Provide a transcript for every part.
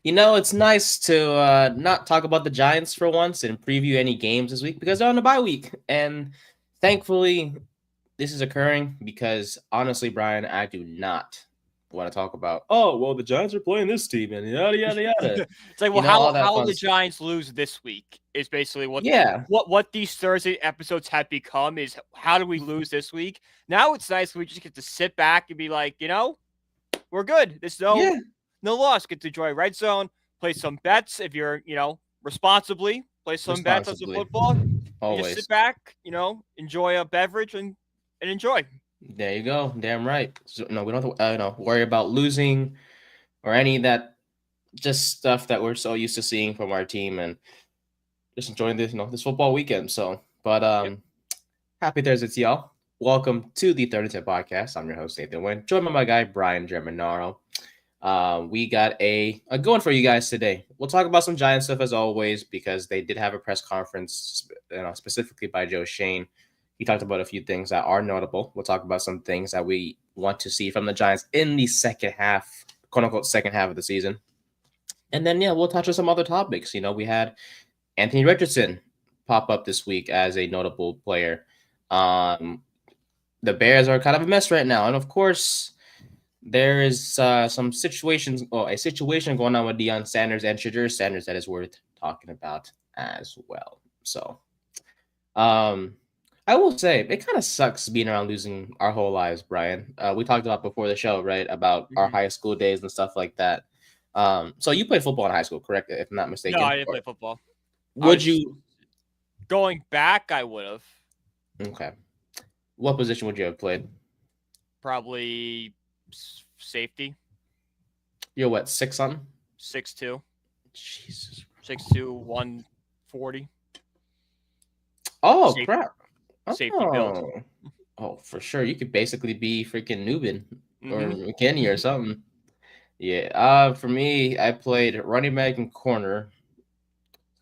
It's nice to not talk about the Giants for once and preview any games this week because they're on the bye week. And thankfully, this is occurring because honestly, Brian, I do not want to talk about, oh, well, the Giants are playing this team and yada, yada, yada. It's like, well, how All that how will fun the stuff. Giants lose this week? Is basically Yeah. what these Thursday episodes have become. Is how do we lose this week? Now it's nice we just get to sit back and be like, we're good. There's Yeah. no loss. Get to enjoy Red Zone, play some bets if you're responsibly. Play some bets on some Responsibly. football. You just sit Always. back, enjoy a beverage and enjoy. There you go. Damn right. So, no, we don't have to worry about losing or any of that just stuff that we're so used to seeing from our team and just enjoying this football weekend. So, but Yep. happy Thursday to y'all. Welcome to the 30 Podcast. I'm your host Nathan Nguyen, joined by my guy Brian Germinaro. We got a going for you guys today. We'll talk about some Giant stuff as always because they did have a press conference, specifically by Joe Schoen. He talked about a few things that are notable. We'll talk about some things that we want to see from the Giants in the second half, quote unquote, second half of the season. And then, we'll touch on some other topics. We had Anthony Richardson pop up this week as a notable player. The Bears are kind of a mess right now. And of course, there is some situations, or a situation going on with Deion Sanders and Shadur Sanders that is worth talking about as well. So, I will say it kind of sucks being around losing our whole lives, Brian. We talked about before the show, right, about our Mhm. high school days and stuff like that. So you played football in high school, correct? If I'm not No, mistaken. I didn't Or play football. I would was you? going back. I would have Okay. What position would you have played? probably safety You're what, 6 something? 6'2", Jesus. 6'2", 140 Oh safety crap. safety build. Oh, for sure. You could basically be freaking Nubin or Mm-hmm. McKinney or something. Yeah. For me, I played running back and corner.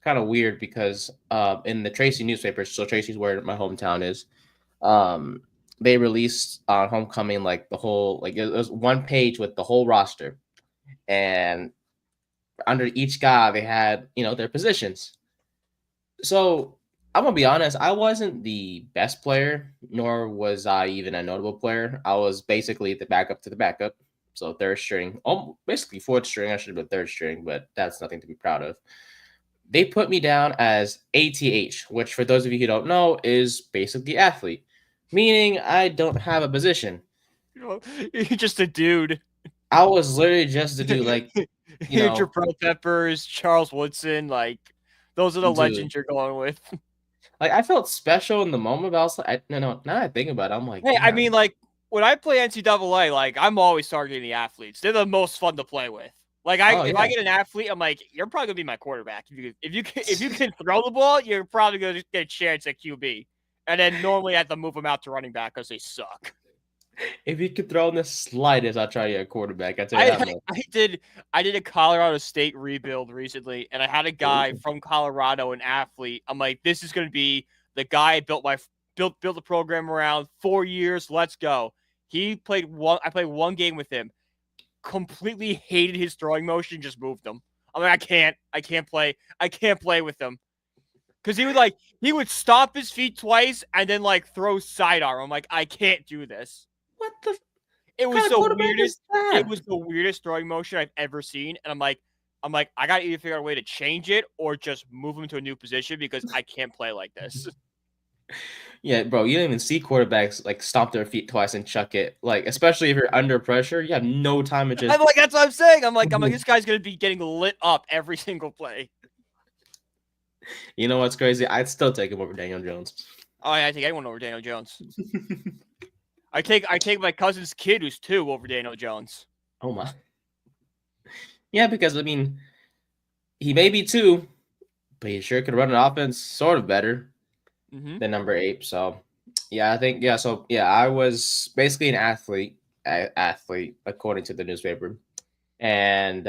Kind of weird because in the Tracy newspaper, so Tracy's where my hometown is. Um, they released on homecoming like the whole like it was one page with the whole roster, and under each guy they had their positions. So I'm gonna be honest, I wasn't the best player, nor was I even a notable player. I was basically the backup to the backup. So third string, basically fourth string. I should have been third string, but that's nothing to be proud of. They put me down as ATH, which for those of you who don't know is basically athlete, meaning I don't have a position. You're just a dude. I was literally just to do like, you Andrew know, Pearl Peppers, Charles Woodson, like those are the dude, legends you're going with. like I felt special in the moment, but I was like, no, no. Now that I think about it, I'm like, Hey, I damn. mean, like when I play NCAA, like I'm always targeting the athletes. They're the most fun to play with. Like Oh if I yeah, get an athlete, I'm like, you're probably gonna be my quarterback. If you can throw the ball, you're probably gonna get a chance at QB. And then normally I have to move them out to running back because they suck. if you could throw in the slightest, I'll try you a quarterback. I tell you I that much. I did a Colorado State rebuild recently, and I had a guy Ooh. from Colorado, an athlete. I'm like, this is gonna be the guy I built the program around. 4 years, let's go. He played one. I played one game with him. Completely hated his throwing motion. Just moved him. I'm like, I can't play with him because he would stop his feet twice and then like throw sidearm. I'm like, I can't do this. What the It kind was of the quarterback weirdest. is that? It was the weirdest throwing motion I've ever seen, and I'm like, I gotta either figure out a way to change it or just move him to a new position because I can't play like this. Yeah, bro, you don't even see quarterbacks like stomp their feet twice and chuck it. Like, especially if you're under pressure, you have no time to I'm just. like, that's what I'm saying. I'm like, this guy's gonna be getting lit up every single play. You know what's crazy? I'd still take him over Daniel Jones. Oh, yeah, I take anyone over Daniel Jones. I take my cousin's kid who's 2 over Daniel Jones. Oh my. Yeah, because I mean, he may be two, but he sure could run an offense sort of better Mm-hmm. than number 8. So, yeah, I think So yeah, I was basically an athlete according to the newspaper. And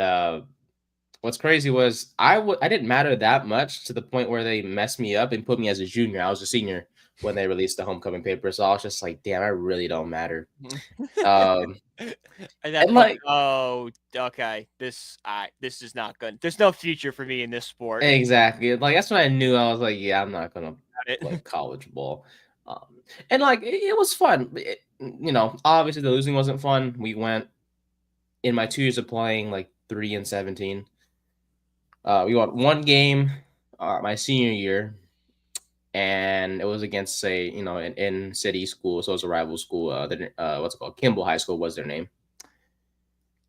what's crazy was I didn't matter that much to the point where they messed me up and put me as a junior. I was a senior. when they released the homecoming paper. So I was just like, damn, I really don't matter. Um, And that and like oh, okay, this is not good. There's no future for me in this sport. exactly, like that's when I knew I was like, yeah, I'm not gonna play college ball. And like it was fun. Obviously the losing wasn't fun. We went in my 2 years of playing like 3-17. We won one game my senior year, and it was against in city school, so it was a rival school. What's it called? Kimball High School was their name.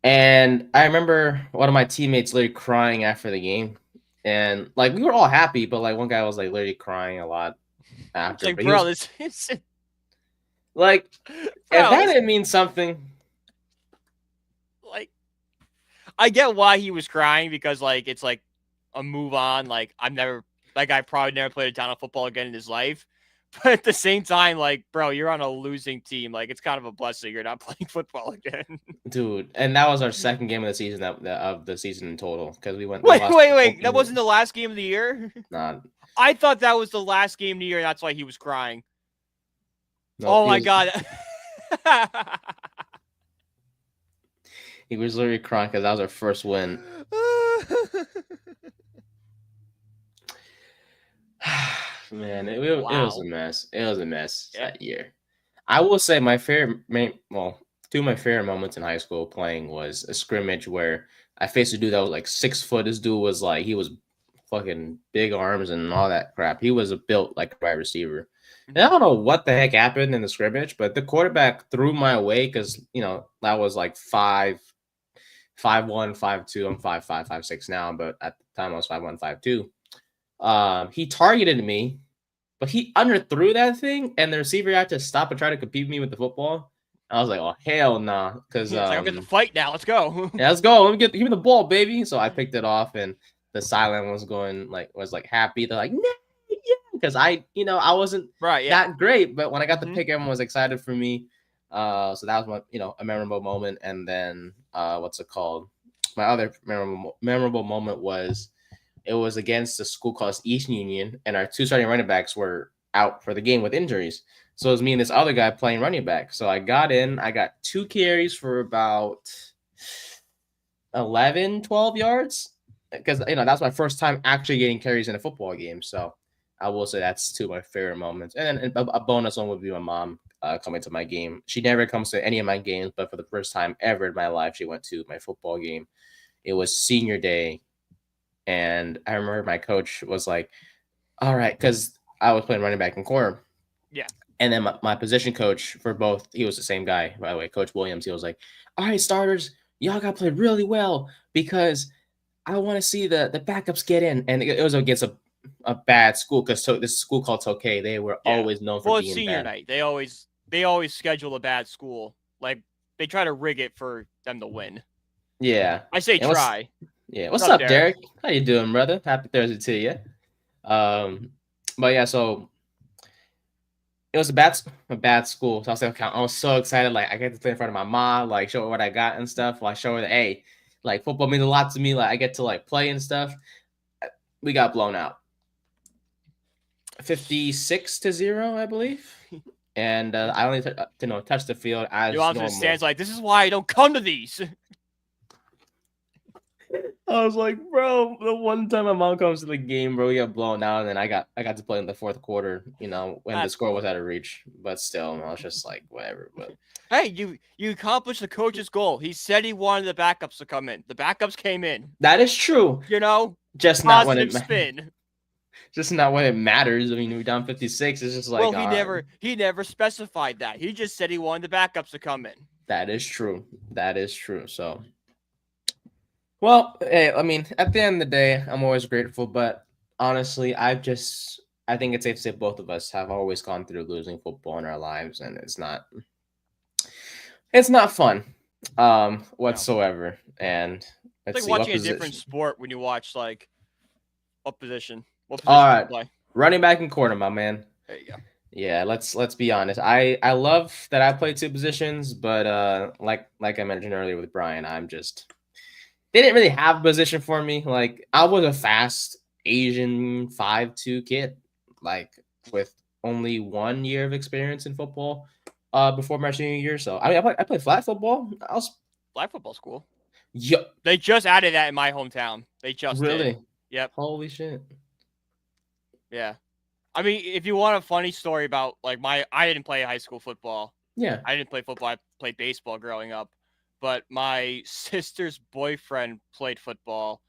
And I remember one of my teammates literally crying after the game, and like we were all happy, but like one guy was like literally crying a lot It's after. like, But he bro, was this is like, if bro. that didn't mean something, Like, I get why he was crying because like it's like a move on. Like I probably never played a down of football again in his life. But at the same time, like, bro, you're on a losing team. Like, it's kind of a blessing you're not playing football again. dude. And that was our second game of the season of the season in total because we Wait. lost That wasn't the last game of the year? Nah, I thought that was the last game of the year. That's why he was crying. no, Oh my God. he was literally crying because that was our first win. Man, it was a mess. It was a mess that year. I will say two of my favorite moments in high school playing was a scrimmage where I faced a dude that was like 6 foot. This dude was like, he was fucking big arms and all that crap. He was built like a wide receiver. And I don't know what the heck happened in the scrimmage, but the quarterback threw my way because, that was like 5'1", 5'2". I'm 5'5", 5'6" now, but at the time I was 5'1", 5'2". He targeted me, but he underthrew that thing, and the receiver had to stop and try to compete with me with the football. I was like, "Oh hell nah!" Because I'm getting the fight now. Let's go. yeah, let's go. Give me the ball, baby. So I picked it off, and the silent was happy. They're like, "No, yeah," because I wasn't right, yeah. that great, but when I got the pick, everyone was excited for me. So that was a memorable moment. And then what's it called? My other memorable moment was. It was against a school called East Union, and our 2 starting running backs were out for the game with injuries. So it was me and this other guy playing running back. So I got in. I got 2 carries for about 11, 12 yards because that's my first time actually getting carries in a football game. So I will say that's 2 of my favorite moments. And then a bonus one would be my mom coming to my game. She never comes to any of my games, but for the first time ever in my life, she went to my football game. It was senior day. And I remember my coach was like, all right, because I was playing running back and corner. Yeah. And then my position coach for both, he was the same guy, by the way, Coach Williams. He was like, all right, starters, y'all got to play really well because I want to see the backups get in. And it was against a bad school because this school called Tokay. They were always known for being senior bad. Night. They always schedule a bad school. Like, they try to rig it for them to win. Yeah. I say try. What's up, Derek? How you doing, brother? Happy Thursday to you. But yeah, so it was a bad school. So I was so excited. Like I get to play in front of my mom, like show her what I got and stuff. Like show her that, hey, like football means a lot to me. Like I get to like play and stuff. We got blown out, 56-0, I believe. And I only touched the field as normal. Stands like, this is why I don't come to these. I was like, bro, the one time my mom comes to the game, bro, we got blown out, and then I got to play in the fourth quarter, when the score was out of reach. But still, I was just like, whatever. But hey, you accomplished the coach's goal. He said he wanted the backups to come in. The backups came in. That is true. Just not when it spin. Just not when it matters. I mean, we're down 56. It's just like, well, he never specified that. He just said he wanted the backups to come in. That is true. That is true. So. Well, hey, I mean, at the end of the day, I'm always grateful, but honestly, I think it's safe to say both of us have always gone through losing football in our lives, and it's not fun, whatsoever. No. And it's like watching a different sport when you watch like what position. All right, play? Running back and corner, my man. There you go. Yeah, let's be honest. I love that I play 2 positions, but like I mentioned earlier with Brian, they didn't really have a position for me. Like I was a fast Asian 5'2" kid, like with only 1 year of experience in football before my senior year. So I mean, I played flag football. I was Flag football school. yeah, They just added that in my hometown. They just did. really. Yep. Holy shit. Yeah. I mean, if you want a funny story about like I didn't play high school football. Yeah. I didn't play football. I played baseball growing up. But my sister's boyfriend played football,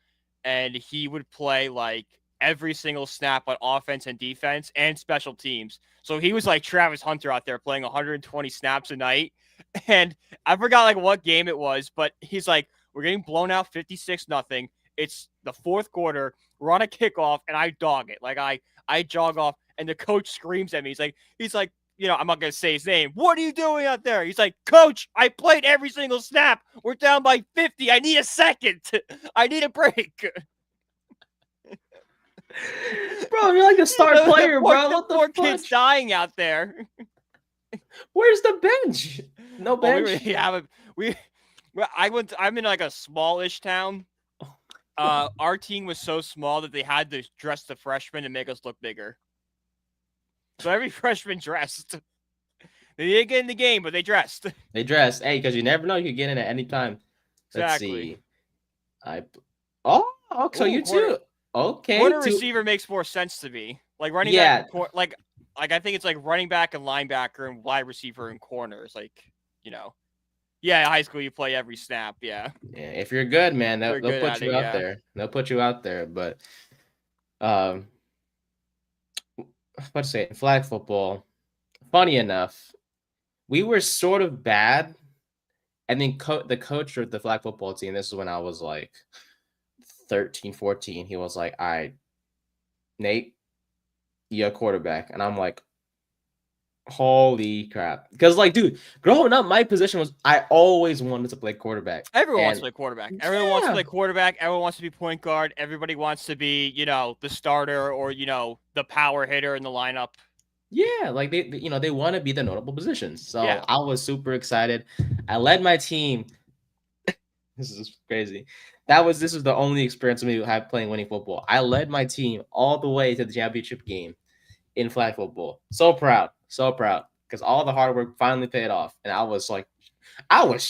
and he would play like every single snap on offense and defense and special teams. So he was like Travis Hunter out there playing 120 snaps a night. And I forgot like what game it was, but he's like, we're getting blown out 56-0. It's the fourth quarter. We're on a kickoff, and I dog it. Like I jog off, and the coach screams at me. He's like, I'm not gonna say his name. What are you doing out there? He's like, Coach, I played every single snap. We're down by 50. I need a second. I need a break. Bro, you're like a star player, bro. What the poor fuck? kids dying out there. Where's the bench? No bench. I'm in like a smallish town. Our team was so small that they had to dress the freshmen and make us look bigger. So every freshman dressed. They didn't get in the game, but they dressed. They dressed. Hey, because you never know, you could get in at any time. Let's Exactly. see. So you too. Okay. Corner receiver makes more sense to me. Like running back, like I think it's like running back and linebacker and wide receiver and corners. Like, yeah, high school you play every snap. Yeah. Yeah, if you're good, man, they'll put you out there. They'll put you out there. But, let's say flag football. Funny enough, we were sort of bad, and then the coach of the flag football team. This is when I was like 13, 14. He was like, "All right, Nate, you're a quarterback," and I'm like, holy crap. Because, like, dude, growing up, my position was I always wanted to play quarterback. Everyone wants to play quarterback. Everyone wants to play quarterback. Everyone wants to be point guard. Everybody wants to be, the starter or, the power hitter in the lineup. Yeah, like they want to be the notable positions. So yeah. I was super excited. I led my team. This is crazy. This is the only experience of me playing winning football. I led my team all the way to the championship game in flag football. So proud because all the hard work finally paid off. And I was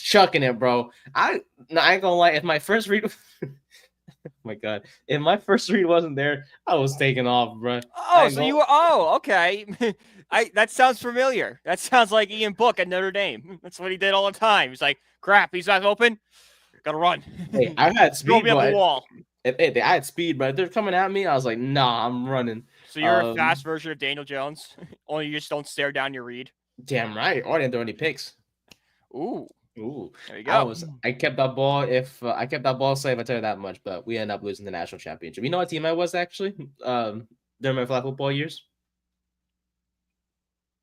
chucking it, bro. I ain't gonna lie. If my first read, oh my god, if my first read wasn't there, I was taking off, bro. Oh, so you were? Oh, okay. That sounds familiar. That sounds like Ian Book at Notre Dame. That's what he did all the time. He's like, crap, he's not open. Gotta run. Hey, I had speed. Throw me up the wall. I had speed, but if they're coming at me, I was like, nah, I'm running. So you're a fast version of Daniel Jones, only you just don't stare down your read. Damn right. Or I didn't throw any picks. Ooh. There you go. I kept that ball. If I kept that ball safe, I tell you that much. But we ended up losing the national championship. You know what team I was actually during my flag football years?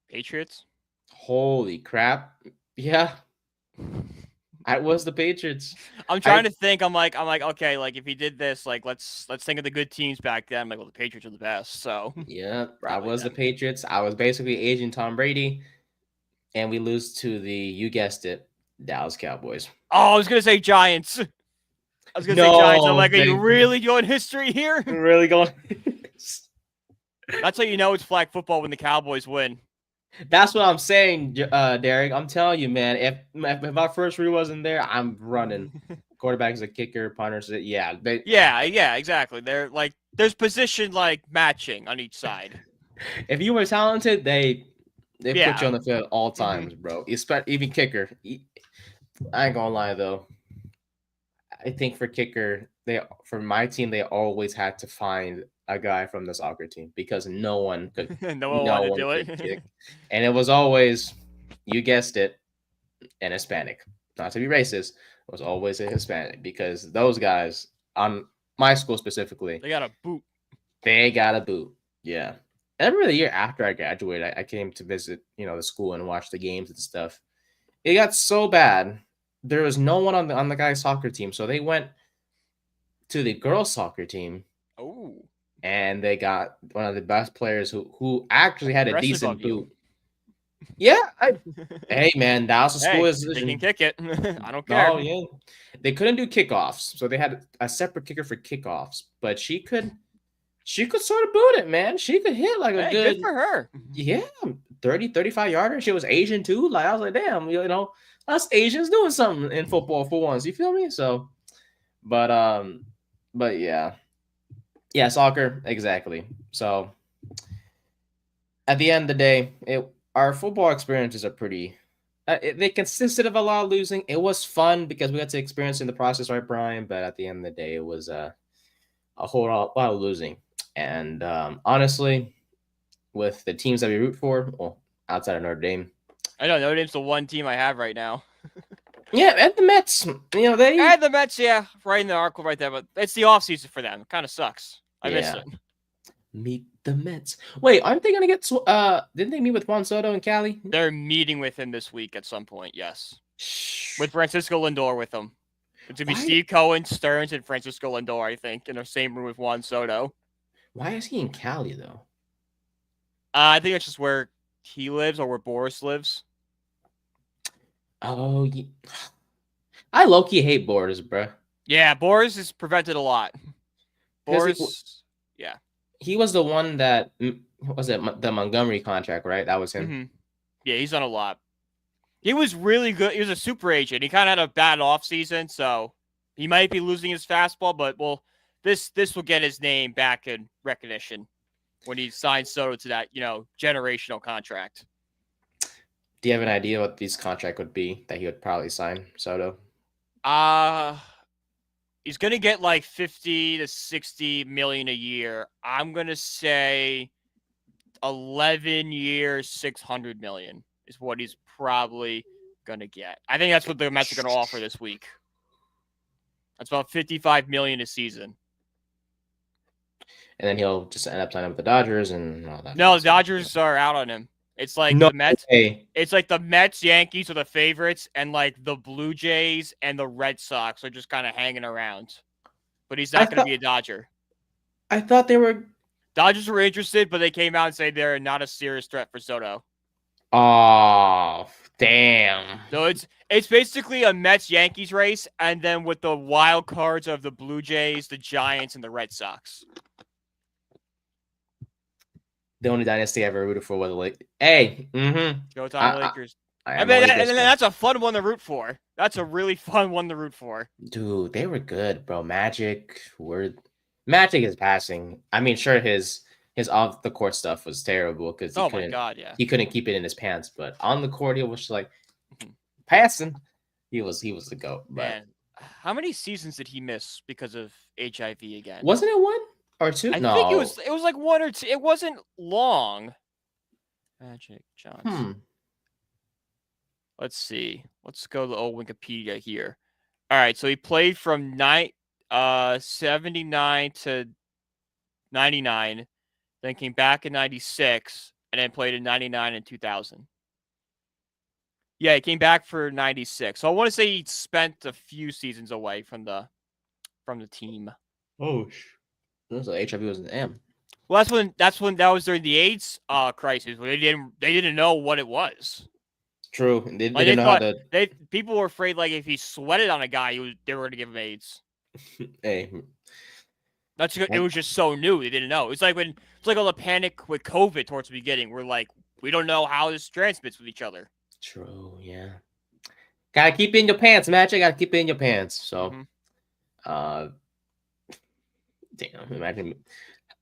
Patriots. Holy crap! Yeah. I was the Patriots. I'm trying to think. I'm like, okay, like if he did this, like let's think of the good teams back then. I'm like, well, the Patriots are the best. So yeah, I was the Patriots. I was basically aging Tom Brady, and we lose to you guessed it, Dallas Cowboys. Oh, I was gonna say Giants. I'm like, are you really going history here? Really going. That's how you know it's flag football when the Cowboys win. That's what I'm saying, Derek. I'm telling you, man. If my first read wasn't there, I'm running. Quarterback is a kicker, punters. Yeah, exactly. They're like there's position like matching on each side. If you were talented, they put you on the field all times, bro. Even kicker. I ain't gonna lie though. I think for kicker, for my team, they always had to find a guy from the soccer team because no one could. no one wanted to do it. Kick. And it was always, you guessed it, an Hispanic. Not to be racist, it was always a Hispanic because those guys on my school specifically, they got a boot. Yeah. Every the year after I graduated, I came to visit, the school and watch the games and stuff. It got so bad. There was no one on the guy's soccer team, so they went to the girls' soccer team. Oh. And they got one of the best players who actually had a decent boot. Yeah. Hey, man, Dallas school is. They can kick it. I don't care. Oh, yeah. They couldn't do kickoffs, so they had a separate kicker for kickoffs. But she could she could sort of boot it, man. She could hit like a Hey, good, good for her. yeah, 30, 35 yarder. She was Asian too. Like I was like, damn, us Asians doing something in football for once. You feel me? So, but yeah, soccer exactly. So at the end of the day, our football experiences are pretty. They consisted of a lot of losing. It was fun because we got to experience in the process, right, Brian? But at the end of the day, it was a whole lot of losing. And honestly, with the teams that we root for, well, outside of Notre Dame, I know Notre Dame's the one team I have right now. yeah, and the Mets, they And the Mets, yeah, right in the article right there. But it's the offseason for them. It kind of sucks. I miss yeah, it. meet the Mets. Wait, aren't they gonna get? Didn't they meet with Juan Soto and Cali? They're meeting with him this week at some point. Yes, with Francisco Lindor with them. It's gonna be Steve Cohen, Stearns, and Francisco Lindor. I think in the same room with Juan Soto. Why is he in Cali though? I think that's just where he lives or where Boris lives. Oh, yeah. I low-key hate Boris, bro. Yeah, Boris is prevented a lot. Boris, yeah. He was the one that was it the Montgomery contract, right? That was him. Mm-hmm. Yeah, he's done a lot. He was really good. He was a super agent. He kind of had a bad offseason, so he might be losing his fastball, but this will get his name back in recognition when he signs Soto to that, generational contract. Do you have an idea what this contract would be that he would probably sign, Soto? He's gonna get like 50 to 60 million a year. I'm gonna say 11 years, 600 million is what he's probably gonna get. I think that's what the Mets are gonna offer this week. That's about 55 million a season. And then he'll just end up signing with the Dodgers and all that. No, the Dodgers are out on him. It's like the Mets. It's like the Mets, Yankees are the favorites, and like the Blue Jays and the Red Sox are just kind of hanging around. But he's not going to be a Dodger. I thought they were. Dodgers were interested, but they came out and said they're not a serious threat for Soto. Oh, damn. So it's basically a Mets-Yankees race, and then with the wild cards of the Blue Jays, the Giants, and the Red Sox. The only dynasty I ever rooted for was the Lakers. Hey, Go Time Lakers. I mean, that's a fun one to root for. That's a really fun one to root for. Dude, they were good, bro. Magic is passing. I mean, sure, his off the court stuff was terrible because he couldn't keep it in his pants. But on the court, he was like passing. He was the GOAT. But man, how many seasons did he miss because of HIV again? Wasn't it one or two? I think it was like one or two. It wasn't long. Magic Johnson. Let's see. Let's go to the old Wikipedia here. All right, so he played from 79 to 99, then came back in 96, and then played in 99 and 2000. Yeah, he came back for 96. So I want to say he spent a few seasons away from the team. Oh, so HIV was an M. Well, that was during the AIDS crisis. Where they didn't know what it was. True. They didn't know how to. People were afraid, like, if he sweated on a guy, they were going to give him AIDS. Hey. It was just so new. They didn't know. It's like all the panic with COVID towards the beginning. We're like, we don't know how this transmits with each other. True, yeah. Gotta keep it in your pants, Magic. Gotta keep it in your pants. So, damn, imagine.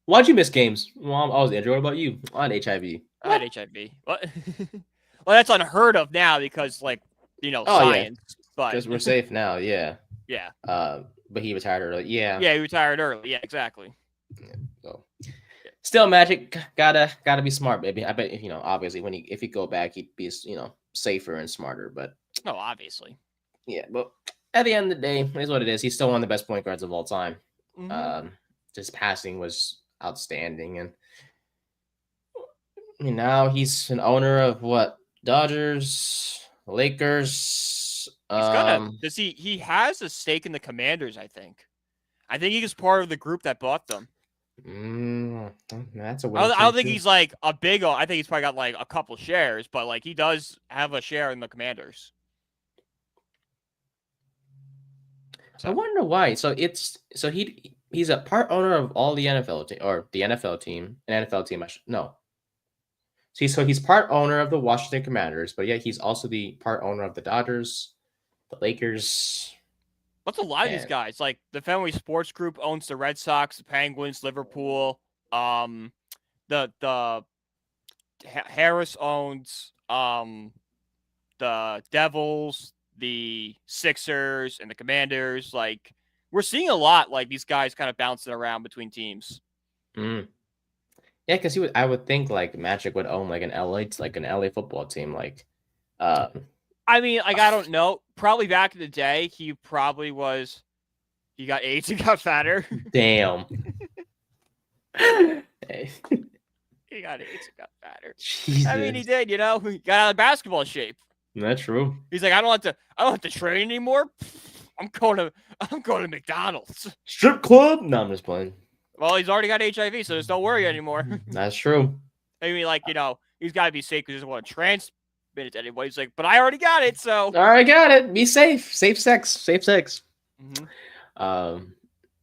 Why'd you miss games? Well, I was injured. What about you? I had HIV. I had HIV. What? Well, that's unheard of now because, like, science. Yeah. But because we're safe now, yeah. Yeah. But he retired early. Yeah. Yeah, he retired early. Yeah, exactly. Yeah, so still, Magic gotta be smart, baby. I bet obviously if he go back, he'd be safer and smarter. But obviously. Yeah, but at the end of the day, it is what it is. He's still one of the best point guards of all time. His passing was outstanding, and now he's an owner of what? Dodgers, Lakers. He has a stake in the Commanders, I think. I think he's part of the group that bought them. That's a I don't think he's like a big. I think he's probably got like a couple shares, but like he does have a share in the Commanders. So. I wonder why. So he's a part owner of all the NFL team or the NFL team, an NFL team. No. See, so he's part owner of the Washington Commanders, but yeah, he's also the part owner of the Dodgers, the Lakers. What's a lot of these And guys? Like the Fenway Sports Group owns the Red Sox, the Penguins, Liverpool. The Harris owns the Devils, the Sixers, and the Commanders. Like we're seeing a lot like these guys kind of bouncing around between teams. yeah, because I would think like Magic would own like an LA football team, like. I mean, like I don't know. Probably back in the day, he probably was. He got AIDS and got fatter. Damn. He got AIDS and got fatter. Jesus. I mean, he did. You know, he got out of basketball shape. That's true. He's like, I don't have to train anymore. I'm going to McDonald's. Strip club? No, I'm just playing. Well, he's already got HIV, so there's no worry anymore. That's true. I mean, like, you know, he's got to be safe because he doesn't want to transmit it to anybody. He's like, but I already got it, so. All right, got it. Be safe. Safe sex. Safe sex. Mm-hmm.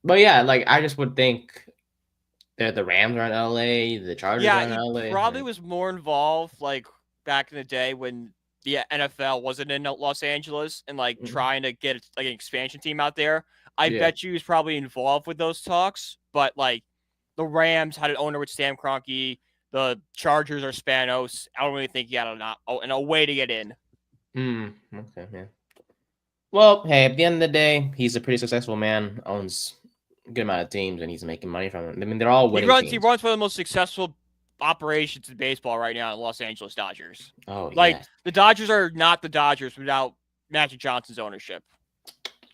But yeah, like I just would think that the Rams are in LA, the Chargers are in LA. Yeah, he probably was more involved, like, back in the day when the NFL wasn't in Los Angeles and, like, trying to get, like, an expansion team out there. I bet you he was probably involved with those talks, but, like, the Rams had an owner with Sam Kroenke. The Chargers are Spanos. I don't really think he had a way to get in. Okay, man. Well, hey, at the end of the day, he's a pretty successful man, owns a good amount of teams, and he's making money from it. I mean, they're all winning teams. He runs one of the most successful operations in baseball right now in Los Angeles Dodgers. Oh, like, yeah. The Dodgers are not the Dodgers without Magic Johnson's ownership.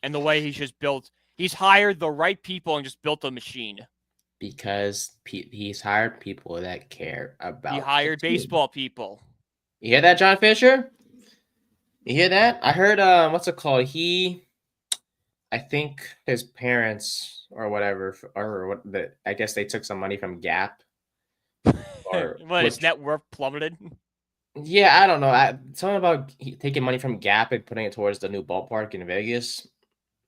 And the way he's hired the right people and just built a machine. Because he's hired people that care about. He hired baseball people. You hear that, John Fisher? You hear that? I heard, what's it called? I think his parents or whatever, I guess they took some money from Gap. His net worth plummeted. Yeah, I don't know. Something about taking money from Gap and putting it towards the new ballpark in Vegas.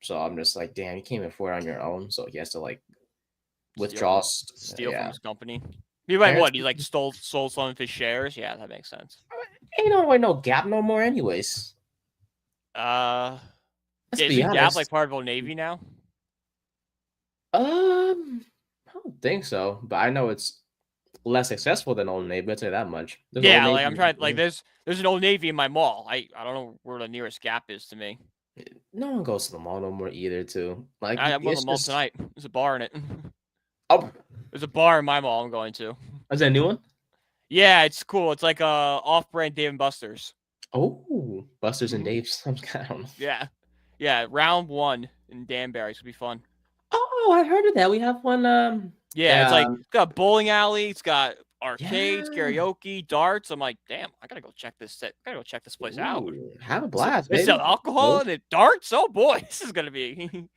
So I'm just like, damn, you can't afford it on your own. So he has to like withdraw, steal from his company. He like what? He like sold some of his shares. Yeah, that makes sense. Ain't no Gap no more, anyways. Isn't Gap like part of Old Navy now? I don't think so, but I know it's less successful than Old Navy. I'd say that much. Yeah, like I'm trying. Like there's an Old Navy in my mall. I don't know where the nearest Gap is to me. No one goes to the mall no more either. Too like I'm going to the mall tonight. There's a bar in it. Oh, there's a bar in my mall. I'm going to. Is that a new one? Yeah, it's cool. It's like a off-brand Dave and Buster's. Oh, Buster's and Dave's. I don't know. Yeah. Round 1 in Danbury. It's gonna be fun. Oh, I heard of that. We have one. It's like it's got a bowling alley. It's got arcades, karaoke, darts. I'm like, damn, I gotta go check this place out. Have a blast, baby. They sell alcohol and darts. Oh boy, this is gonna be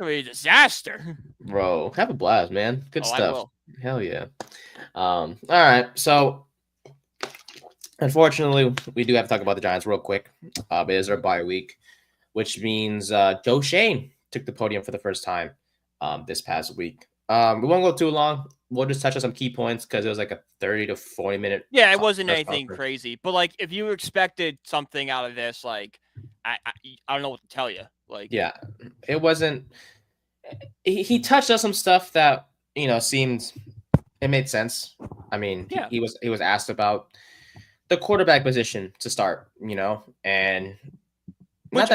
a disaster. Bro, have a blast, man. Good stuff. I will. Hell yeah. All right. So unfortunately, we do have to talk about the Giants real quick. It is our bye week, which means Joe Schoen took the podium for the first time this past week. We won't go too long. We'll just touch on some key points because it was like a 30 to 40 minute. Yeah, it wasn't anything crazy. But like, if you expected something out of this, like, I don't know what to tell you. Like, yeah, it wasn't. He touched on some stuff that seemed it made sense. I mean, he was asked about the quarterback position to start, and not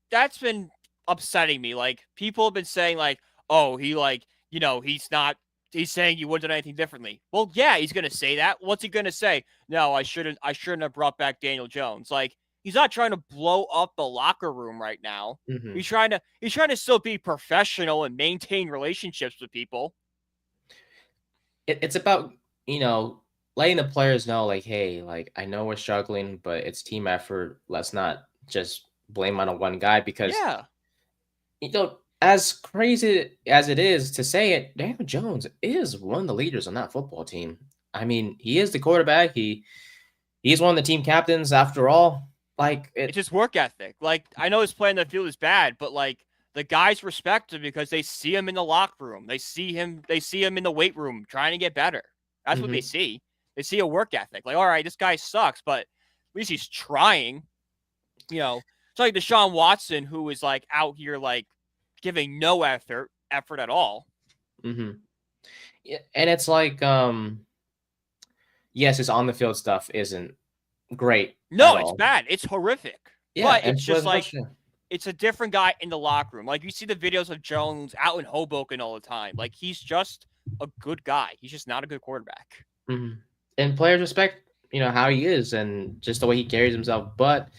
that's been upsetting me. Like, people have been saying like, oh, he's saying you wouldn't have done anything differently. Well, yeah, he's going to say that. What's he going to say? No, I shouldn't have brought back Daniel Jones. Like, he's not trying to blow up the locker room right now. Mm-hmm. He's trying to still be professional and maintain relationships with people. It's about, letting the players know, like, hey, like, I know we're struggling, but it's team effort. Let's not just blame on one guy because, as crazy as it is to say it, Daniel Jones is one of the leaders on that football team. I mean, he is the quarterback. He's one of the team captains after all. Like, it's just work ethic. Like, I know his play in the field is bad, but like the guys respect him because they see him in the locker room. They see him in the weight room trying to get better. That's what they see. They see a work ethic. Like, all right, this guy sucks, but at least he's trying. You know, it's like Deshaun Watson, who is like out here like giving no effort at all. Yeah, and it's like, yes, his on the field stuff isn't great. No, it's bad. It's horrific. Yeah, but it's just like it's a different guy in the locker room. Like, you see the videos of Jones out in Hoboken all the time. Like, he's just a good guy. He's just not a good quarterback. And players respect, how he is and just the way he carries himself. But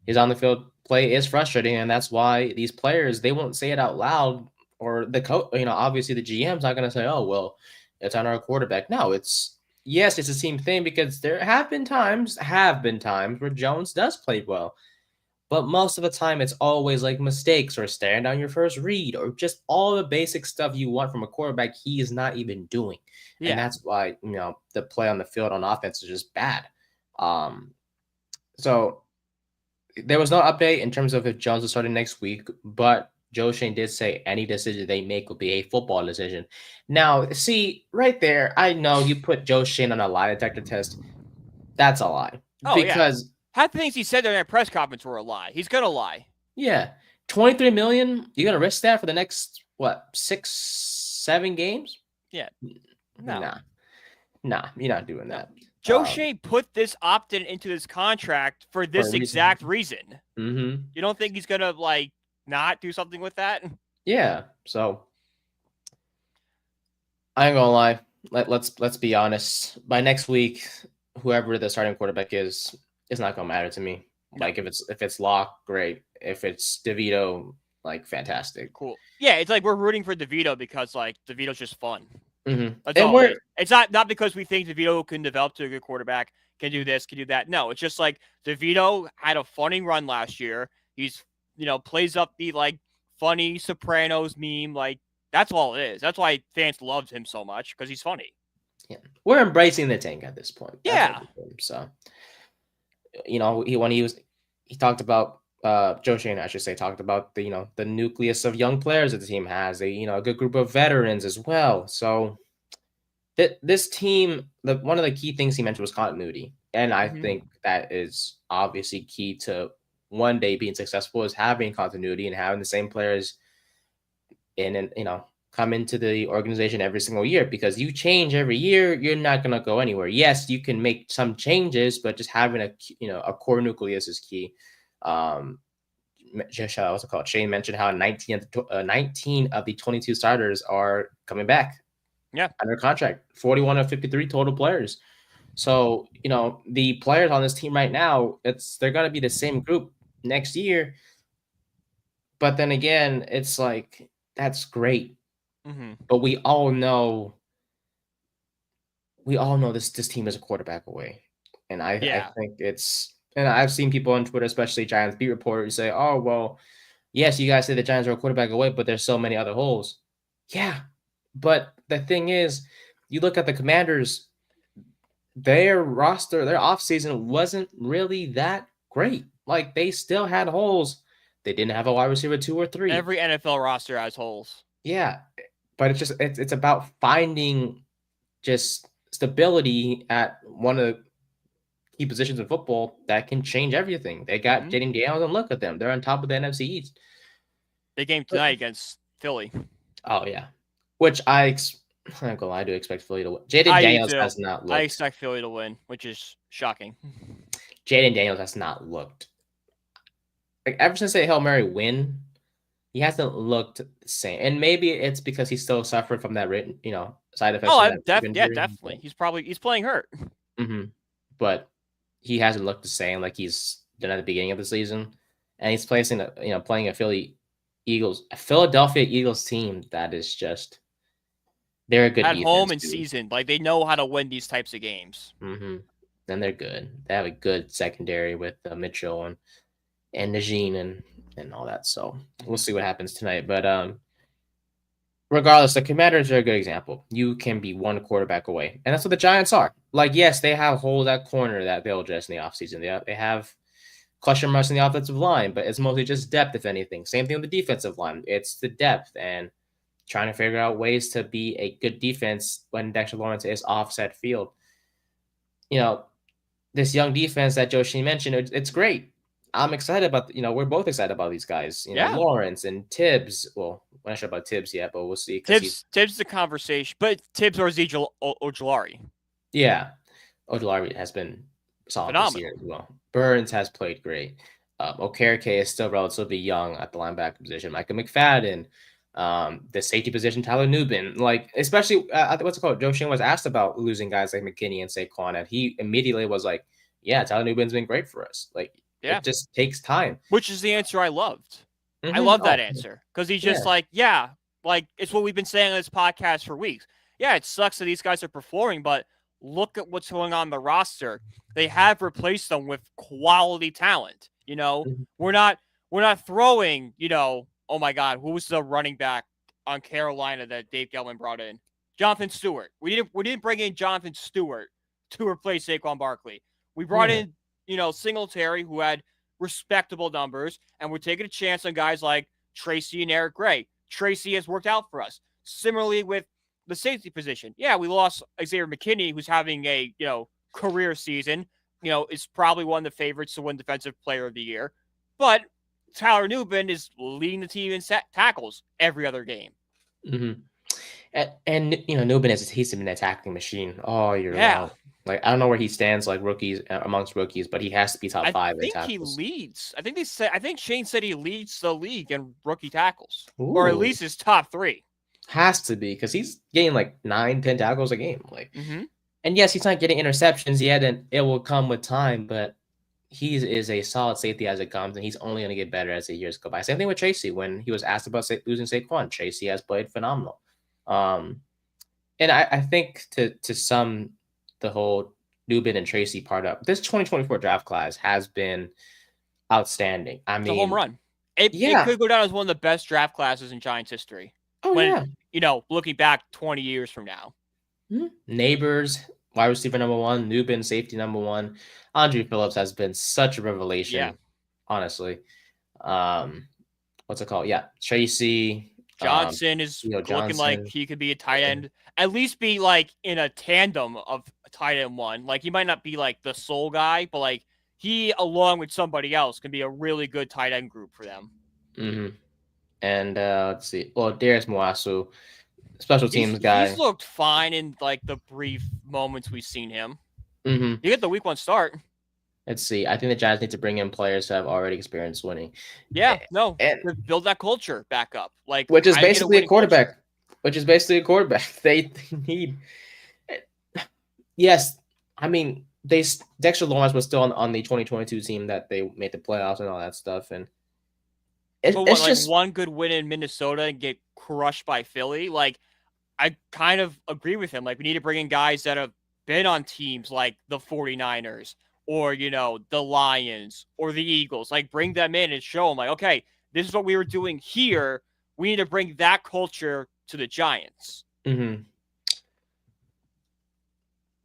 his on the field play is frustrating, and that's why these players, they won't say it out loud, or the coach. Obviously the GM's not going to say, "Oh, well, it's on our quarterback." No, it's a team thing, because there have been times where Jones does play well. But most of the time, it's always like mistakes or staring down your first read or just all the basic stuff you want from a quarterback he is not even doing. Yeah. And that's why, the play on the field on offense is just bad. So there was no update in terms of if Jones is starting next week, but Joe Schoen did say any decision they make will be a football decision. Now, see, right there, I know you put Joe Schoen on a lie detector test. That's a lie. Oh, because half the things he said in that press conference were a lie. He's gonna lie. Yeah, $23 million. You gonna risk that for the next 6-7 games? Yeah, nah, you're not doing that. Joe Schoen put this opt-in into his contract for this exact reason. You don't think he's gonna not do something with that? Yeah. So I ain't gonna lie. Let's be honest. By next week, whoever the starting quarterback is, it's not gonna matter to me. Like, if it's Locke, great. If it's DeVito, fantastic. Cool. Yeah, it's like we're rooting for DeVito because DeVito's just fun. That's all it is. It's not because we think DeVito can develop to a good quarterback, can do this, can do that. No, it's just like DeVito had a funny run last year. He's plays up the funny Sopranos meme. That's all it is. That's why fans loved him so much, because he's funny. Yeah, we're embracing the tank at this point. Yeah. So. He talked about Joe Schoen, I should say, talked about the nucleus of young players that the team has, a good group of veterans as well. So this team, one of the key things he mentioned was continuity, and I think that is obviously key to one day being successful, is having continuity and having the same players come into the organization every single year, because you change every year, you're not going to go anywhere. Yes, you can make some changes, but just having a core nucleus is key. What's it called? Shane mentioned how 19 of the 22 starters are coming back. Yeah, under contract. 41 of 53 total players. So the players on this team right now, they're going to be the same group next year. But then again, it's that's great. But we all know this team is a quarterback away, and I think it's. And I've seen people on Twitter, especially Giants beat reporters, say, "Oh, well, yes, you guys say the Giants are a quarterback away, but there's so many other holes." Yeah, but the thing is, you look at the Commanders, their roster, their offseason wasn't really that great. They still had holes. They didn't have a wide receiver 2 or 3. Every NFL roster has holes. Yeah. But it's about finding just stability at one of the key positions in football that can change everything. They got Jaden Daniels, and look at them. They're on top of the NFC East. Big game tonight against Philly. Oh, yeah. Which I'm going to lie, I do expect Philly to win. Jaden Daniels has not looked. I expect Philly to win, which is shocking. Jaden Daniels has not looked. Ever since they Hail Mary win, he hasn't looked the same, and maybe it's because he's still suffering from that side effects. Oh, definitely. He's playing hurt. But he hasn't looked the same like he's done at the beginning of the season, and he's playing a Philadelphia Eagles team that is just they're a good at home and season. They know how to win these types of games. And they're good. They have a good secondary with Mitchell and Nguyen and all that. So we'll see what happens tonight. But regardless, the Commanders are a good example. You can be one quarterback away, and that's what the Giants are. Yes, they have holes at corner that they'll address in the offseason. They have question marks in the offensive line, but it's mostly just depth, if anything. Same thing with the defensive line. It's the depth and trying to figure out ways to be a good defense when Dexter Lawrence is offset field. This young defense that Joe Schoen mentioned, it's great. I'm excited about, we're both excited about these guys, Yeah. Lawrence and Tibbs. Well, we're not sure about Tibbs yet, but we'll see. Tibbs is a conversation, but Tibbs or Ezekiel Ojulari. Yeah. Ojulari has been solid this year as well. Burns has played great. Okereke is still relatively young at the linebacker position. Micah McFadden, the safety position, Tyler Nubin, especially what's it called? Joe Schoen was asked about losing guys like McKinney and Saquon, and he immediately was like, "Yeah, Tyler Nubin's been great for us. It just takes time." Which is the answer I loved. I love that answer because he's just it's what we've been saying on this podcast for weeks. Yeah, it sucks that these guys are performing, but look at what's going on in the roster. They have replaced them with quality talent. We're not throwing, oh my God, who was the running back on Carolina that Dave Gettleman brought in? Jonathan Stewart. We didn't bring in Jonathan Stewart to replace Saquon Barkley. We brought in, Singletary, who had respectable numbers, and we're taking a chance on guys like Tracy and Eric Gray. Tracy has worked out for us. Similarly with the safety position. Yeah, we lost Xavier McKinney, who's having a, career season. Is probably one of the favorites to win Defensive Player of the Year. But Tyler Nubin is leading the team in tackles every other game. Mm-hmm. And Nubin he's been an attacking machine all year long. I don't know where he stands amongst rookies, but he has to be top 5 in tackles. I think he leads. I think Shane said he leads the league in rookie tackles. Ooh. Or at least his top 3. Has to be, because he's getting 9-10 tackles a game. And yes, he's not getting interceptions yet, and it will come with time, but he is a solid safety as it comes, and he's only going to get better as the years go by. Same thing with Tracy. When he was asked about losing Saquon, Tracy has played phenomenal. And I think to sum the whole Nubin and Tracy part up, this 2024 draft class has been outstanding. I mean, it's a home run. It could go down as one of the best draft classes in Giants history. Looking back 20 years from now. Neighbors, wide receiver number 1, Nubin, safety number 1. Andre Phillips has been such a revelation, honestly. What's it called? Yeah, Tracy. Johnson is looking like he could be a tight end, at least be in a tandem of a tight end 1. He might not be the sole guy, but he, along with somebody else, can be a really good tight end group for them. Mm-hmm. And let's see. Well, Darius Moasu, special teams guy. He's looked fine in the brief moments we've seen him. Mm-hmm. You get the week 1 start. Let's see. I think the Giants need to bring in players who have already experienced winning. Yeah, to build that culture back up. Which is basically a quarterback. Culture. Which is basically a quarterback. They need. Yes, I mean Dexter Lawrence was still on the 2022 team that they made the playoffs and all that stuff, and it's just one good win in Minnesota and get crushed by Philly. I kind of agree with him. We need to bring in guys that have been on teams like the 49ers or, the Lions or the Eagles. Bring them in and show them, okay, this is what we were doing here. We need to bring that culture to the Giants. Mm-hmm.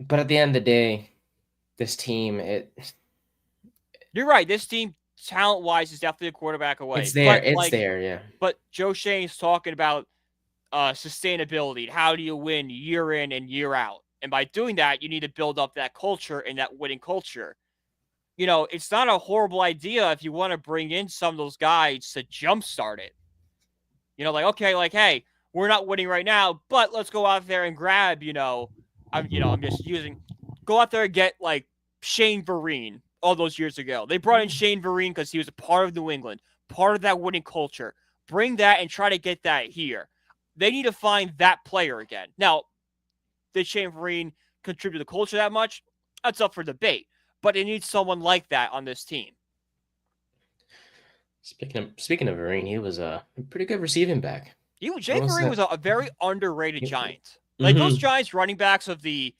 But at the end of the day, this team, you're right. This team, talent-wise, is definitely a quarterback away. It's there. It's there, yeah. But Joe Schoen is talking about sustainability. How do you win year in and year out? And by doing that, you need to build up that culture and that winning culture. It's not a horrible idea if you want to bring in some of those guys to jumpstart it. Hey, we're not winning right now, but let's go out there and grab, go out there and get Shane Vereen all those years ago. They brought in Shane Vereen because he was a part of New England, part of that winning culture. Bring that and try to get that here. They need to find that player again. Now, did Shane Vereen contribute to the culture that much? That's up for debate. But they need someone like that on this team. Speaking of Vereen, he was a pretty good receiving back. Jay Vereen was a very underrated Giant. Those Giants running backs of the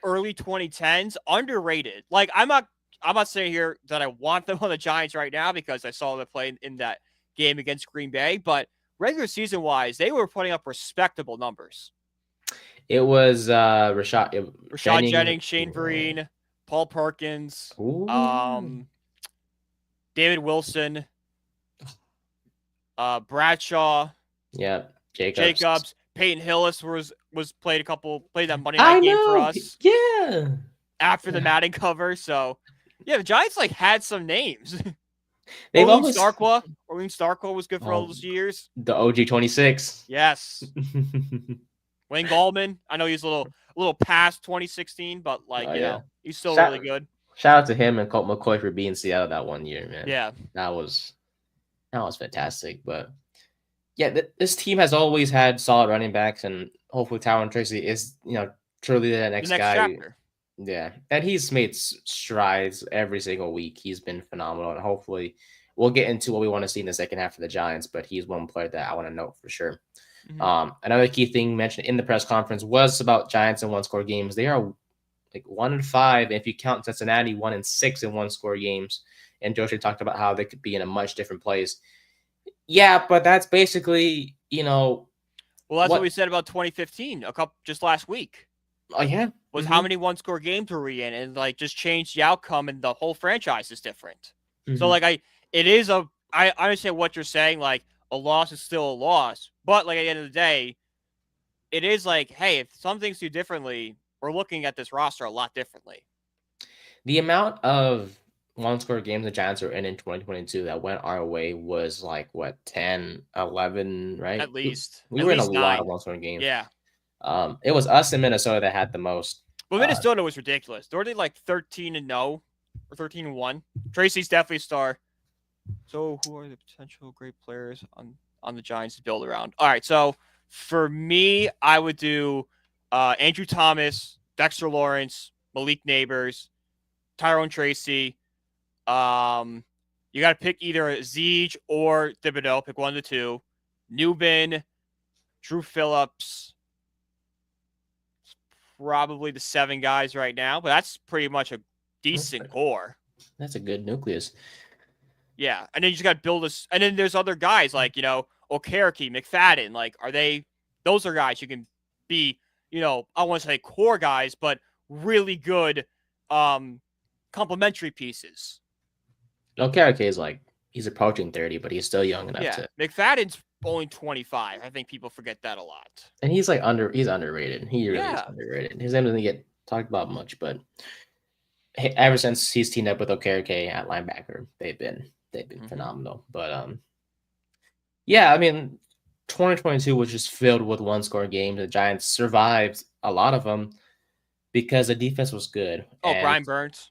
early 2010s, underrated. I'm not saying here that I want them on the Giants right now because I saw them play in that game against Green Bay, but regular season wise, they were putting up respectable numbers. It was Rashad Jennings, Shane Vereen, Paul Perkins. David Wilson, Bradshaw, Yeah, Jacobs, Peyton Hillis was played that Monday I night game for know. us Yeah. after the Madden cover. So yeah, the Giants like had some names. They've Orlean always Starqua was good for all those years. the OG 26. Yes. Wayne Gallman. I know he's a little past 2016, but like, he's still really good. Shout out to him and Colt McCoy for being in Seattle that one year, man. Yeah. That was fantastic. But yeah, this team has always had solid running backs, and hopefully Tyron Tracy is, truly the next guy. Chapter. Yeah. And he's made strides every single week. He's been phenomenal. And hopefully we'll get into what we want to see in the second half of the Giants, but he's one player that I want to note for sure. Mm-hmm. Another key thing mentioned in the press conference was about Giants and one-score games. They are like 1-5. If you count Cincinnati, 1-6 in one-score games. And Joshi talked about how they could be in a much different place. Yeah, but that's basically, Well, that's what we said about 2015 just last week. Oh yeah, was how many one-score games were we in, and like just changed the outcome, and the whole franchise is different. So like I understand what you're saying. Like a loss is still a loss, but like at the end of the day, it is like, hey, if some things do differently, we're looking at this roster a lot differently. The amount of one-score games the Giants were in 2022 that went our way was like what 10, 11, right? At least we were in a lot of one-score games. Yeah. It was us in Minnesota that had the most. But Minnesota was ridiculous. They were like 13-0 or 13-1. Tracy's definitely a star. So who are the potential great players on the Giants to build around? All right, so for me, I would do Andrew Thomas, Dexter Lawrence, Malik Neighbors, Tyrone Tracy. You got to pick either Zeege or Thibodeau. Pick one of the two. Newbin, Drew Phillips. Probably the 7 guys right now, but that's pretty much a decent core. That's a good nucleus. Yeah, and then you just got to build this. And then there's other guys like, Okereke, McFadden. Like, those are guys you can be, I want to say core guys, but really good complementary pieces. Okereke is like, he's approaching 30, but he's still young enough to. McFadden's only 25. I think people forget that a lot. And he's like he's underrated. He really is underrated. His name doesn't get talked about much, but ever since he's teamed up with Okereke at linebacker, they've been phenomenal. But yeah, I mean, 2022 was just filled with one-score games. The Giants survived a lot of them because the defense was good. Oh, Brian Burns.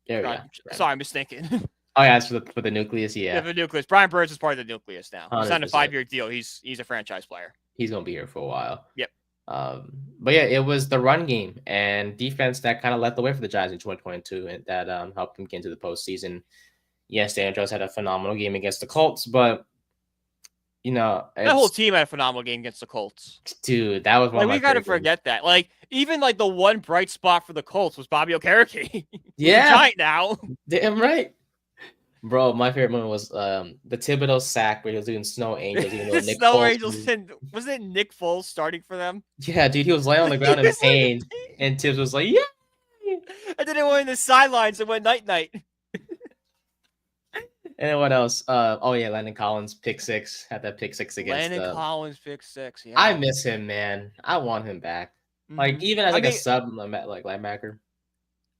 There we go. Sorry, I'm misthinking. Oh yeah, it's for the nucleus. Yeah, the nucleus. Brian Burns is part of the nucleus now. 100%. He's on a 5-year deal. He's a franchise player. He's gonna be here for a while. Yep. But yeah, it was the run game and defense that kind of led the way for the Giants in 2022, and that helped them get into the postseason. Yes, Daniel Jones had a phenomenal game against the Colts, but that whole team had a phenomenal game against the Colts. Dude, that was one. We gotta forget that. Like, even like the one bright spot for the Colts was Bobby Okereke. Yeah, he's a Giant now. Damn right. Bro, my favorite moment was the Thibodeau sack where he was doing Snow Angels. Nick Snow Foles Angels. Was it Nick Foles starting for them? Yeah, dude, he was laying on the ground in pain, and Tibbs was like, "Yeah." And then it went in the sidelines and went night. And then what else? Landon Collins pick 6 had that pick 6 against. Landon Collins pick 6. Yeah, I miss him, man. I want him back. Mm-hmm. Like even as a sub, like linebacker.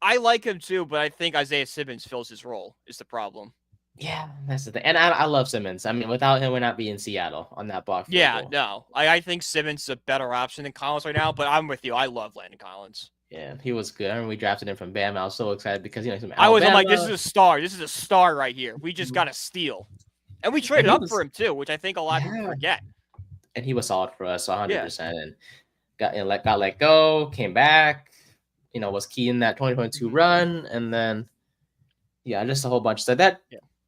I like him too, but I think Isaiah Simmons fills his role is the problem. Yeah, that's the thing. And I love Simmons. I mean, without him, we're not be in Seattle on that block. Yeah, no. I think Simmons is a better option than Collins right now, but I'm with you. I love Landon Collins. Yeah, he was good. I mean, we drafted him from Bama. I was so excited because I'm like, this is a star. This is a star right here. We just got to steal. And we traded up for him too, which I think a lot of people forget. And he was solid for us, 100%. And got let go, came back. Was key in that 2022 run, and then just a whole bunch. So that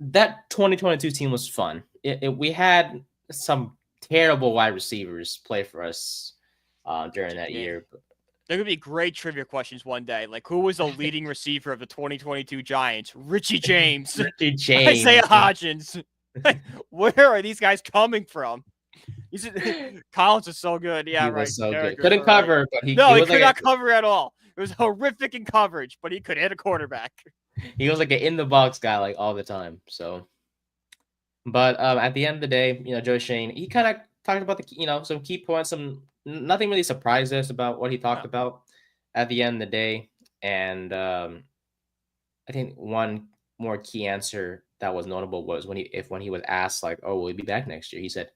2022 team was fun. We had some terrible wide receivers play for us during that year. There could be great trivia questions one day, like who was the leading receiver of the 2022 Giants? Richie James, Isaiah Hodgins. Where are these guys coming from? Collins is so good. Yeah, he was so good. Couldn't cover, but he could not cover at all. It was horrific in coverage, but he could hit a quarterback. He was like an in the box guy like all the time. So, but at the end of the day, Joe Schoen, he kind of talked about the some key points. Nothing really surprised us about what he talked No. about at the end of the day, and I think one more key answer that was notable was when he was asked like, "Oh, will he be back next year?" He said,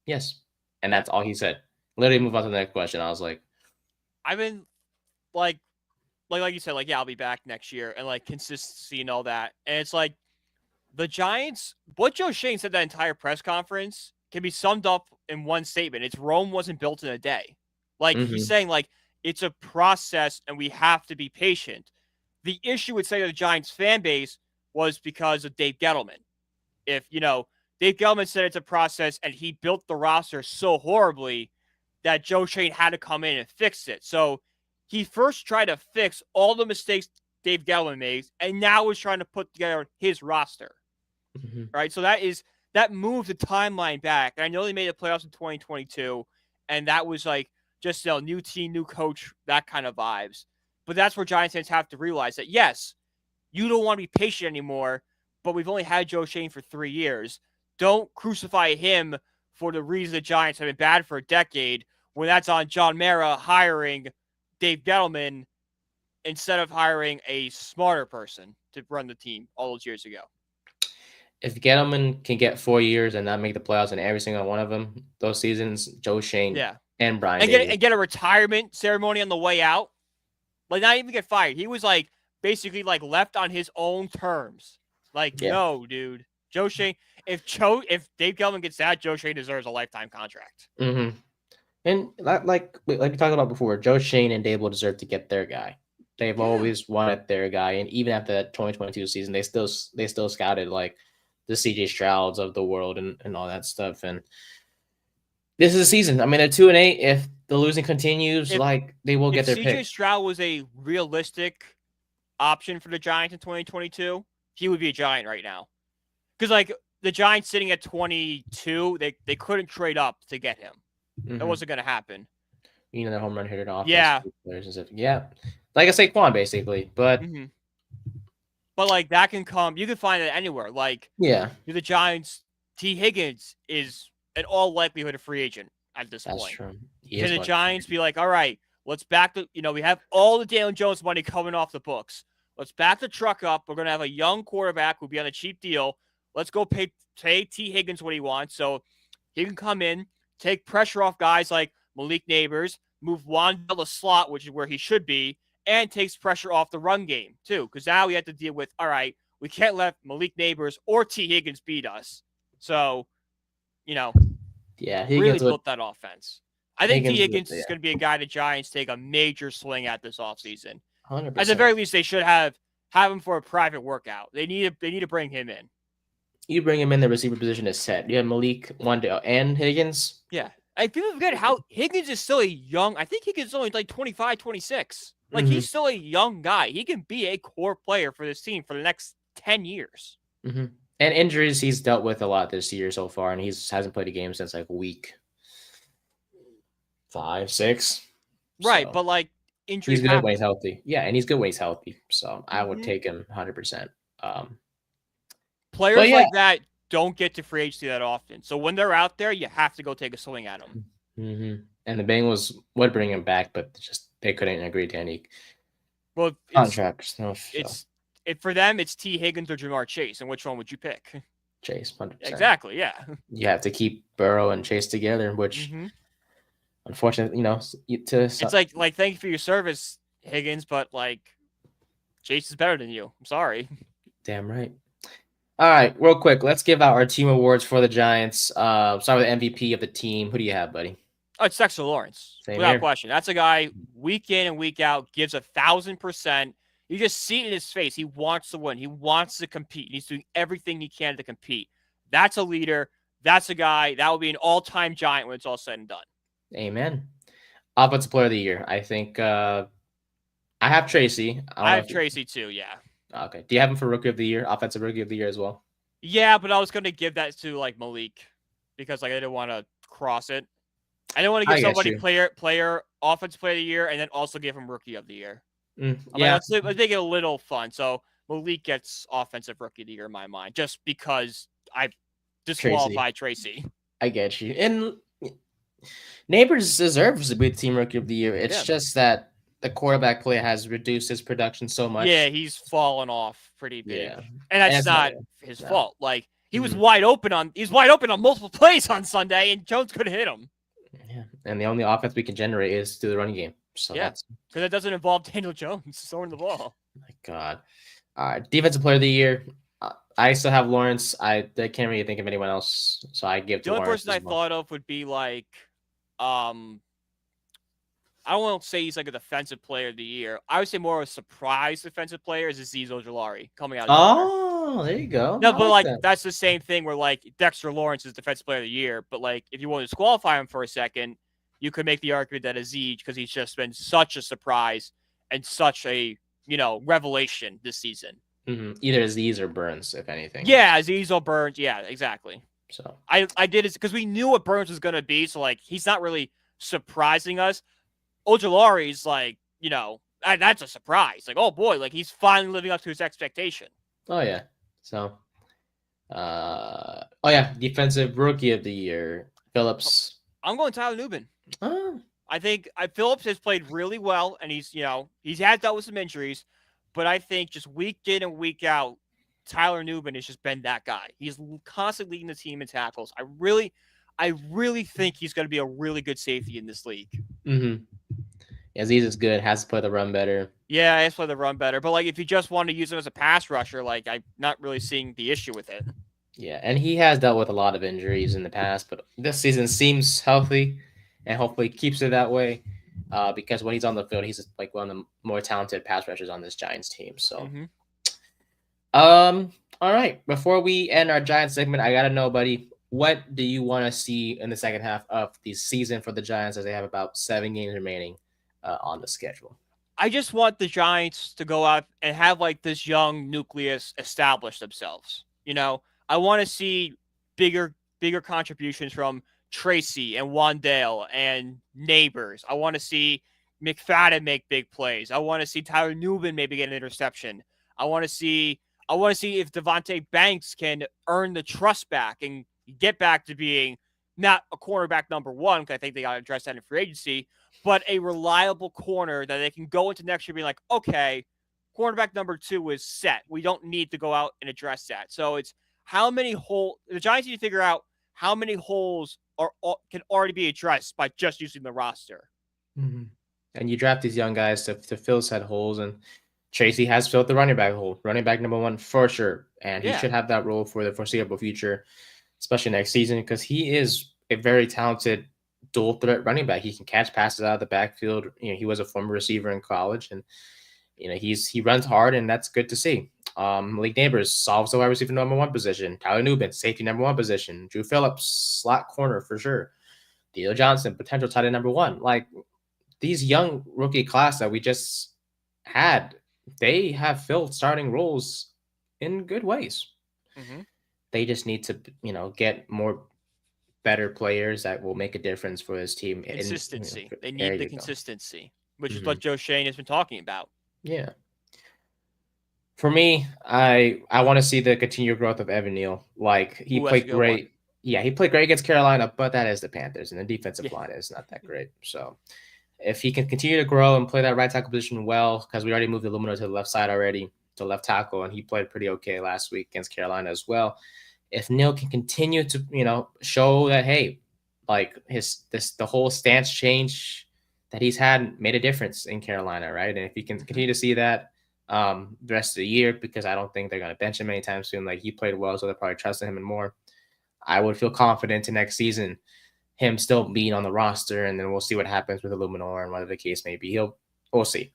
"Yes," and Yeah. that's all he said. Literally, move on to the next question. I was like, I've been like you said, like, yeah, I'll be back next year, and like consistency and all that. And it's like the Giants, what Joe Schoen said that entire press conference can be summed up in one statement. It's Rome wasn't built in a day. Like he's mm-hmm, saying, like, it's a process and we have to be patient. The issue with saying the Giants fan base was because of Dave Gettleman. If Dave Gettleman said it's a process and he built the roster so horribly that Joe Schoen had to come in and fix it. So he first tried to fix all the mistakes Dave Gettleman made, and now is trying to put together his roster. mm-hmm. Right. So that moved the timeline back. And I know they made the playoffs in 2022, and that was like just new team, new coach, that kind of vibes. But that's where Giants fans have to realize that yes, you don't want to be patient anymore, but we've only had Joe Schoen for 3 years. Don't crucify him for the reason the Giants have been bad for a decade when that's on John Mara hiring Dave Gettleman instead of hiring a smarter person to run the team all those years ago. If Gettleman can get 4 years and not make the playoffs in every single one of them, those seasons, Joe Schoen Yeah. and Brian And Daboll. get a retirement ceremony on the way out. Like, not even get fired. He was like basically like left on his own terms. Like, Yeah. no, dude. Joe Schoen, if Dave Gettleman gets that, Joe Schoen deserves a lifetime contract. Mm-hmm. And like we talked about before, Joe Schoen and Daboll deserve to get their guy. They've always wanted their guy, and even after that 2022 season, they still scouted like the CJ Strouds of the world and all that stuff. And this is a season. I mean, at 2-8, if the losing continues, like they will get their CJ pick. Stroud was a realistic option for the Giants in 2022, he would be a Giant right now. Because like the Giants sitting at 22, they couldn't trade up to get him. Mm-hmm. That wasn't going to happen. The home run hitter offense. Yeah. Players and stuff. Yeah. Like I say, Saquon basically, but but like that can come. You can find it anywhere. Like the Giants, T. Higgins is in all likelihood a free agent at this point. That's true. Can the Giants be like, all right, let's back the we have all the Daniel Jones money coming off the books. Let's back the truck up. We're gonna have a young quarterback who'll be on a cheap deal. Let's go pay T. Higgins what he wants, so he can come in, take pressure off guys like Malik Neighbors, move Wandell to slot, which is where he should be, and takes pressure off the run game, too. Because now we have to deal with, all right, we can't let Malik Neighbors or T. Higgins beat us. So, really built that offense. I think T. Higgins is going to be a guy the Giants take a major swing at this offseason. 100%. At the very least, they should have him for a private workout. They need to bring him in. You bring him in, the receiver position is set. You have Malik, Wandell, and Higgins. Yeah. And people forget how Higgins is still a young. I think Higgins is only like 25, 26. Like, he's still a young guy. He can be a core player for this team for the next 10 years. Mm-hmm. And injuries he's dealt with a lot this year so far, and he hasn't played a game since like week 5, 6. Right, so. But like injuries. He's good when he's healthy. Yeah, and he's good when he's healthy. So I would take him 100%. Players like that don't get to free agency that often. So when they're out there, you have to go take a swing at them. Mm-hmm. And the Bengals would bring him back, but they couldn't agree to any contracts. For them, it's T. Higgins or Jamar Chase. And which one would you pick? Chase, 100%. Exactly, yeah. You have to keep Burrow and Chase together, which, unfortunately, it's like thank you for your service, Higgins, but like Chase is better than you. I'm sorry. Damn right. All right, real quick, let's give out our team awards for the Giants. Start with MVP of the team. Who do you have, buddy? Oh, it's Dexter Lawrence. Without question. That's a guy week in and week out gives 1,000%. You just see it in his face. He wants to win. He wants to compete. He's doing everything he can to compete. That's a leader. That's a guy that will be an all-time Giant when it's all said and done. Amen. Offensive Player of the Year. I think I have Tracy. I have Tracy too, yeah. Okay. Do you have him for Rookie of the Year, Offensive Rookie of the Year as well? Yeah, but I was going to give that to like Malik because like I didn't want to cross it. I didn't want to give somebody player Offensive Player of the Year and then also give him Rookie of the Year. Yeah. Let's make it a little fun. So Malik gets offensive rookie of the year in my mind, just because I Tracy, disqualified Tracy. I get you. And Neighbors deserves to be team rookie of the year. It's just that the quarterback play has reduced his production so Yeah, much. he's fallen off pretty big, Yeah, and and that's it's not not real. his No. fault. Like he was Mhm. wide open on multiple plays on Sunday, and Jones couldn't hit him. Yeah, and the only offense we can generate is through the running game. So Yeah, that's because it doesn't involve Daniel Jones throwing the ball. my God. Defensive player of the year. I still have Lawrence. I can't really think of anyone else, so I give The to only Lawrence person as I well. thought of would be like, I don't want to say he's like a defensive player of the year. I would say more of a surprise defensive player is Azeez Ojulari coming out of Baylor. Oh, there you go. No, I but like like that. that's the same thing where like Dexter Lawrence is defensive player of the year, but like if you want to disqualify him for a second, you could make the argument that Azeez, because he's just been such a surprise and such a revelation this season. Either Aziz or Burns, if anything. Yeah, Azeez or Burns. Yeah, exactly. So I did it because we knew what Burns was gonna be, so like he's not really surprising us. Ojulari's like, that's a surprise. Like, oh boy, like he's finally living up to his expectation. oh yeah. So oh yeah, defensive rookie of the year, Phillips. I'm going Tyler Nubin. Oh. I think Phillips has played really well, and he's had dealt with some injuries, but I think just week in and week out, Tyler Nubin has just been that guy. He's constantly leading the team in tackles. I really think he's going to be a really good safety in this league. Aziz is good, has to play the run better. Yeah, he has to play the run better. But like if you just want to use him as a pass rusher, like I'm not really seeing the issue with it. Yeah, and he has dealt with a lot of injuries in the past, but this season seems healthy and hopefully keeps it that way. Because when he's on the field, he's like one of the more talented pass rushers on this Giants team. So all right. Before we end our Giants segment, I gotta know, buddy, what do you want to see in the second half of the season for the Giants as they have about 7 games remaining on the schedule? I just want the Giants to go out and have like this young nucleus establish themselves. I want to see bigger contributions from Tracy and Wandale and Neighbors. I want to see McFadden make big plays. I want to see Tyler Nubin maybe get an interception. I want to see if Devontae Banks can earn the trust back and get back to being not a cornerback number one, because I think they got to address that in free agency, but a reliable corner that they can go into next year being like, okay, cornerback number 2 is set. We don't need to go out and address that. So it's how many holes the Giants need to figure out how many holes can already be addressed by just using the roster. And you draft these young guys to fill said holes, and Tracy has filled the running back hole, running back number 1 for sure, and he should have that role for the foreseeable future, especially next season, because he is a very talented dual threat running back. He can catch passes out of the backfield. He was a former receiver in college, and he runs hard, and that's good to see. Malik Neighbors solves the wide receiver number 1 position. Tyler Nubin, safety number 1 position. Drew Phillips, slot corner for sure. Theo Johnson, potential tight end number 1. Like these young rookie class that we just had, they have filled starting roles in good ways. They just need to, get more better players that will make a difference for this team. Consistency. They need the consistency, which is what Joe Schoen has been talking about. Yeah. For me, I want to see the continued growth of Evan Neal. Like he played great. Yeah, he played great against Carolina, but that is the Panthers, and the defensive line is not that great. So if he can continue to grow and play that right tackle position well, because we already moved Illumino to the left side already, to left tackle, and he played pretty okay last week against Carolina as well. If Neal can continue to, show that, hey, like the whole stance change that he's had made a difference in Carolina, right? And if he can continue to see that the rest of the year, because I don't think they're going to bench him anytime soon. Like he played well, so they're probably trusting him and more. I would feel confident to next season him still being on the roster, and then we'll see what happens with Illuminor and whatever the case may be. We'll see.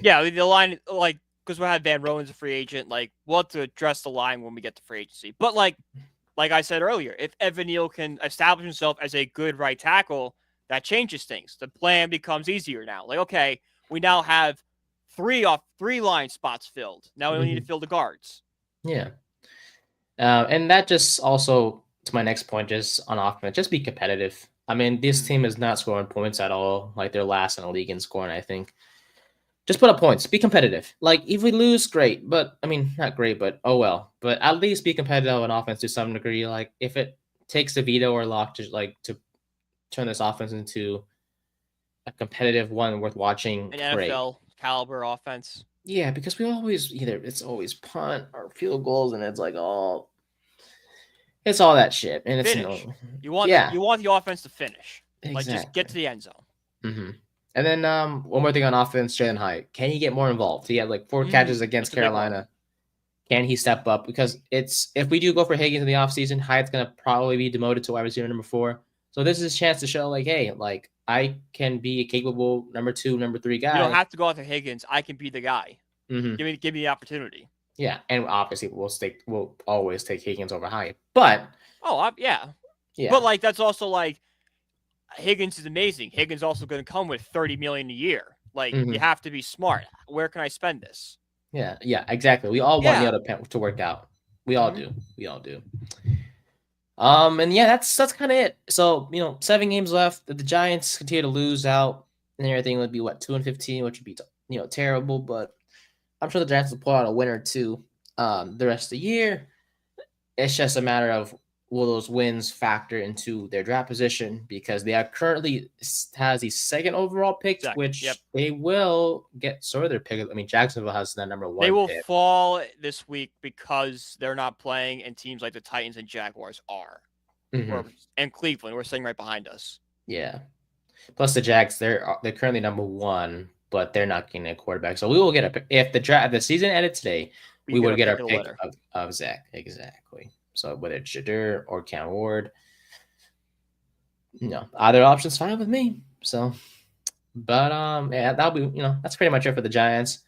Yeah, the line, like, because we'll have Van Rowen's a free agent. Like, we'll have to address the line when we get to free agency. But like I said earlier, if Evan Neal can establish himself as a good right tackle, that changes things. The plan becomes easier now. Like, okay, we now have 3 line spots filled. Now we need to fill the guards. Yeah. And that just also, to my next point, just on offense, just be competitive. I mean, this team is not scoring points at all. Like they're last in the league in scoring, I think. Just put up points. Be competitive. Like if we lose, great. But I mean, not great, but oh well. But at least be competitive on offense to some degree. Like if it takes a veto or lock to turn this offense into a competitive one worth watching, An great. NFL caliber offense. Yeah, because we always it's always punt or field goals, and it's like it's all that shit, and it's Finish. no. You want Yeah, the offense to finish. Like just get to exactly. the end zone. Mm-hmm. And then one more thing on offense, Jalen Hyatt. Can he get more involved? He had like 4 catches against That's a big one. Carolina. Can he step up? Because it's if we do go for Higgins in the offseason, Hyatt's gonna probably be demoted to wide receiver number 4. So this is his chance to show like, hey, like I can be a capable number 2, number 3 guy. You don't have to go after Higgins. I can be the guy. Mm-hmm. Give me the opportunity. Yeah, and obviously we'll always take Higgins over Hyatt. But yeah. Yeah. But like that's also like Higgins is amazing. Higgins also going to come with $30 million a year. Like you have to be smart. Where can I spend this? Yeah, exactly. We all want Neil to work out. We all do. We all do. And yeah, that's kind of it. So 7 games left. The Giants continue to lose out, and everything would be 2-15, which would be terrible. But I'm sure the Giants will pull out a win or two the rest of the year. It's just a matter of will those wins factor into their draft position, because they are currently has the 2nd overall pick, which they will get sort of their pick. I mean, Jacksonville has that number 1. They will fall this week because they're not playing, and teams like the Titans and Jaguars are, and Cleveland, we're sitting right behind us. Yeah. Plus the Jags, they're currently number 1, but they're not getting a quarterback. So we will get a pick. If the season ended today, we would get our pick of Zach. Exactly. So whether it's Shadur or Cam Ward, either option's fine with me. So, but yeah, that'll be that's pretty much it for the Giants.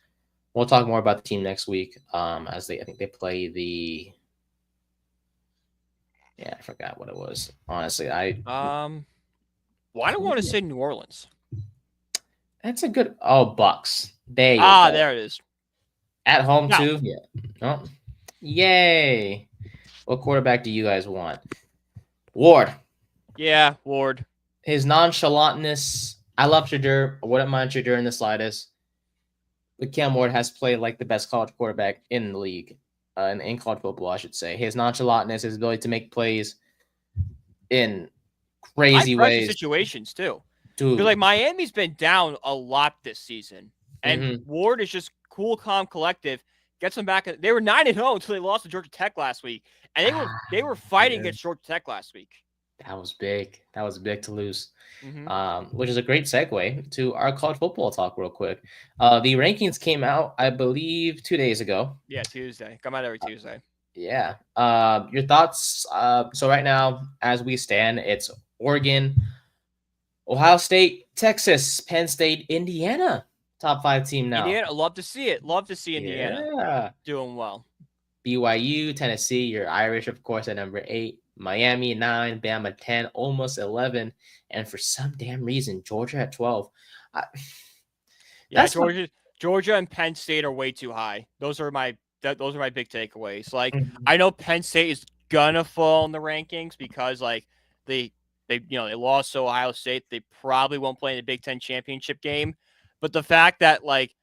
We'll talk more about the team next week. As I think they play the. Yeah, I forgot what it was. Honestly, why do I want to say New Orleans? That's a good. Bucks. There it is. At home too. Yeah. Oh, yay! What quarterback do you guys want? Ward. Yeah, Ward. His nonchalantness. I love Shadur. I wouldn't mind Shadur in the slightest. But Cam Ward has played like the best college quarterback in the league, in college football, I should say. His nonchalantness, his ability to make plays in crazy ways. Situations too. Dude. Like Miami's been down a lot this season, and Ward is just cool, calm, collective. Gets them back. They were 9-0 until they lost to Georgia Tech last week, and they were fighting against Georgia Tech last week. That was big. That was big to lose. Which is a great segue to our college football talk real quick. The rankings came out, I believe, 2 days ago. Yeah, Tuesday. Come out every Tuesday. Yeah. Your thoughts? So right now, as we stand, it's Oregon, Ohio State, Texas, Penn State, Indiana. Top 5 team now. Indiana, love to see it. Love to see Indiana doing well. BYU, Tennessee, you're Irish, of course, at number 8. Miami 9, Bama 10, almost 11, and for some damn reason, Georgia at 12. Georgia and Penn State are way too high. Those are my big takeaways. Like I know Penn State is gonna fall in the rankings because like they lost to Ohio State. They probably won't play in the Big Ten championship game. But the fact that like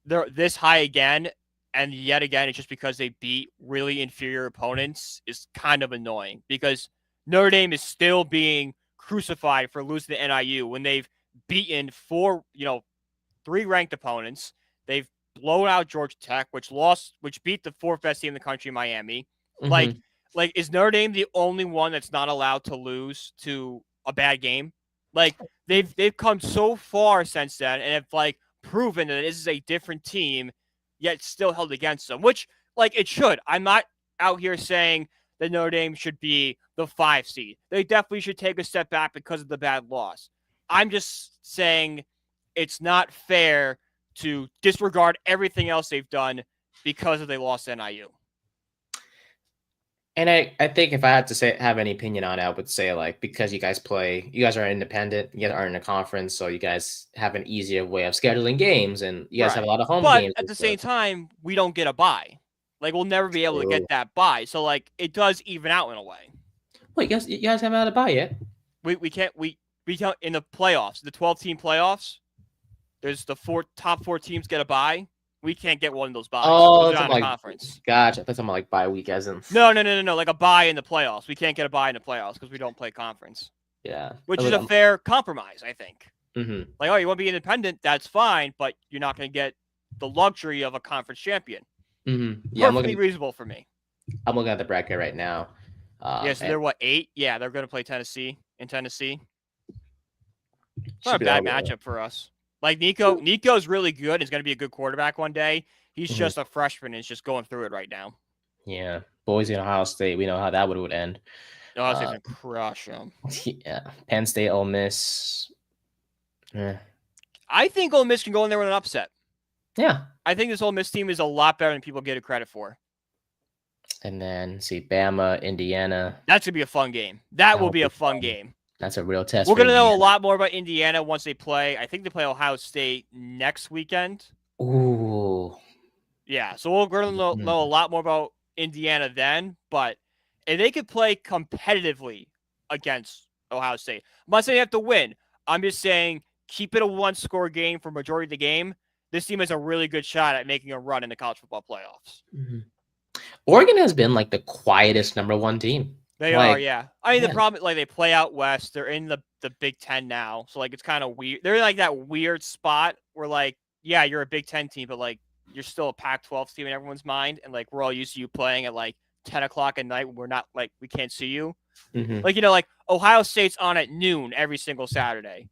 they're this high again, and yet again, it's just because they beat really inferior opponents is kind of annoying, because Notre Dame is still being crucified for losing to NIU when they've beaten 3 ranked opponents. They've blown out Georgia Tech, which beat the 4th best team in the country, Miami. Like is Notre Dame the only one that's not allowed to lose to a bad game? Like they've come so far since then, and have like proven that this is a different team, yet still held against them, which like it should. I'm not out here saying that Notre Dame should be the 5 seed. They definitely should take a step back because of the bad loss. I'm just saying it's not fair to disregard everything else they've done because of they lost to NIU. And I think if I had to have any opinion on it, I would say like, because you guys are independent, you guys are in a conference, so you guys have an easier way of scheduling games, and you guys have a lot of home games. But at the same time, we don't get a bye. Like we'll never be able to get that bye. So like it does even out in a way. Wait, you guys haven't had a bye yet? We can't in the playoffs, the 12-team playoffs. There's the top four teams get a bye. We can't get one of those byes. Oh, We're not in a conference. Gotcha. I thought something like bye week as in. No. Like a bye in the playoffs. We can't get a bye in the playoffs because we don't play conference. Yeah. Which is a fair compromise, I think. Mm-hmm. Like, oh, you want to be independent? That's fine, but you're not going to get the luxury of a conference champion. Mm-hmm. Yeah, Perfectly reasonable for me. I'm looking at the bracket right now. So they're what, 8? Yeah, they're going to play Tennessee in Tennessee. It's not a bad matchup for us. Like Nico's really good. He's going to be a good quarterback one day. He's just a freshman and is just going through it right now. Yeah, Boise and Ohio State. We know how that would end. Ohio State's going to crush them. Yeah, Penn State, Ole Miss. I think Ole Miss can go in there with an upset. Yeah. I think this Ole Miss team is a lot better than people get it credit for. And then Bama, Indiana. That's going to be a fun game. That will be a fun game. That's a real test. We're going to know a lot more about Indiana once they play. I think they play Ohio State next weekend. Ooh. Yeah, so we're going to know a lot more about Indiana then. But if they could play competitively against Ohio State, I'm not saying you have to win. I'm just saying keep it a one-score game for majority of the game. This team has a really good shot at making a run in the college football playoffs. Mm-hmm. Oregon has been like the quietest #1 team. They are, yeah. I mean, the problem, like, they play out west. They're in the Big Ten now. So, like, it's kind of weird. They're in, like, that weird spot where, like, yeah, you're a Big Ten team, but, like, you're still a Pac-12 team in everyone's mind. And, like, we're all used to you playing at, like, 10 o'clock at night when we're not, like, we can't see you. Mm-hmm. Like, like, Ohio State's on at noon every single Saturday.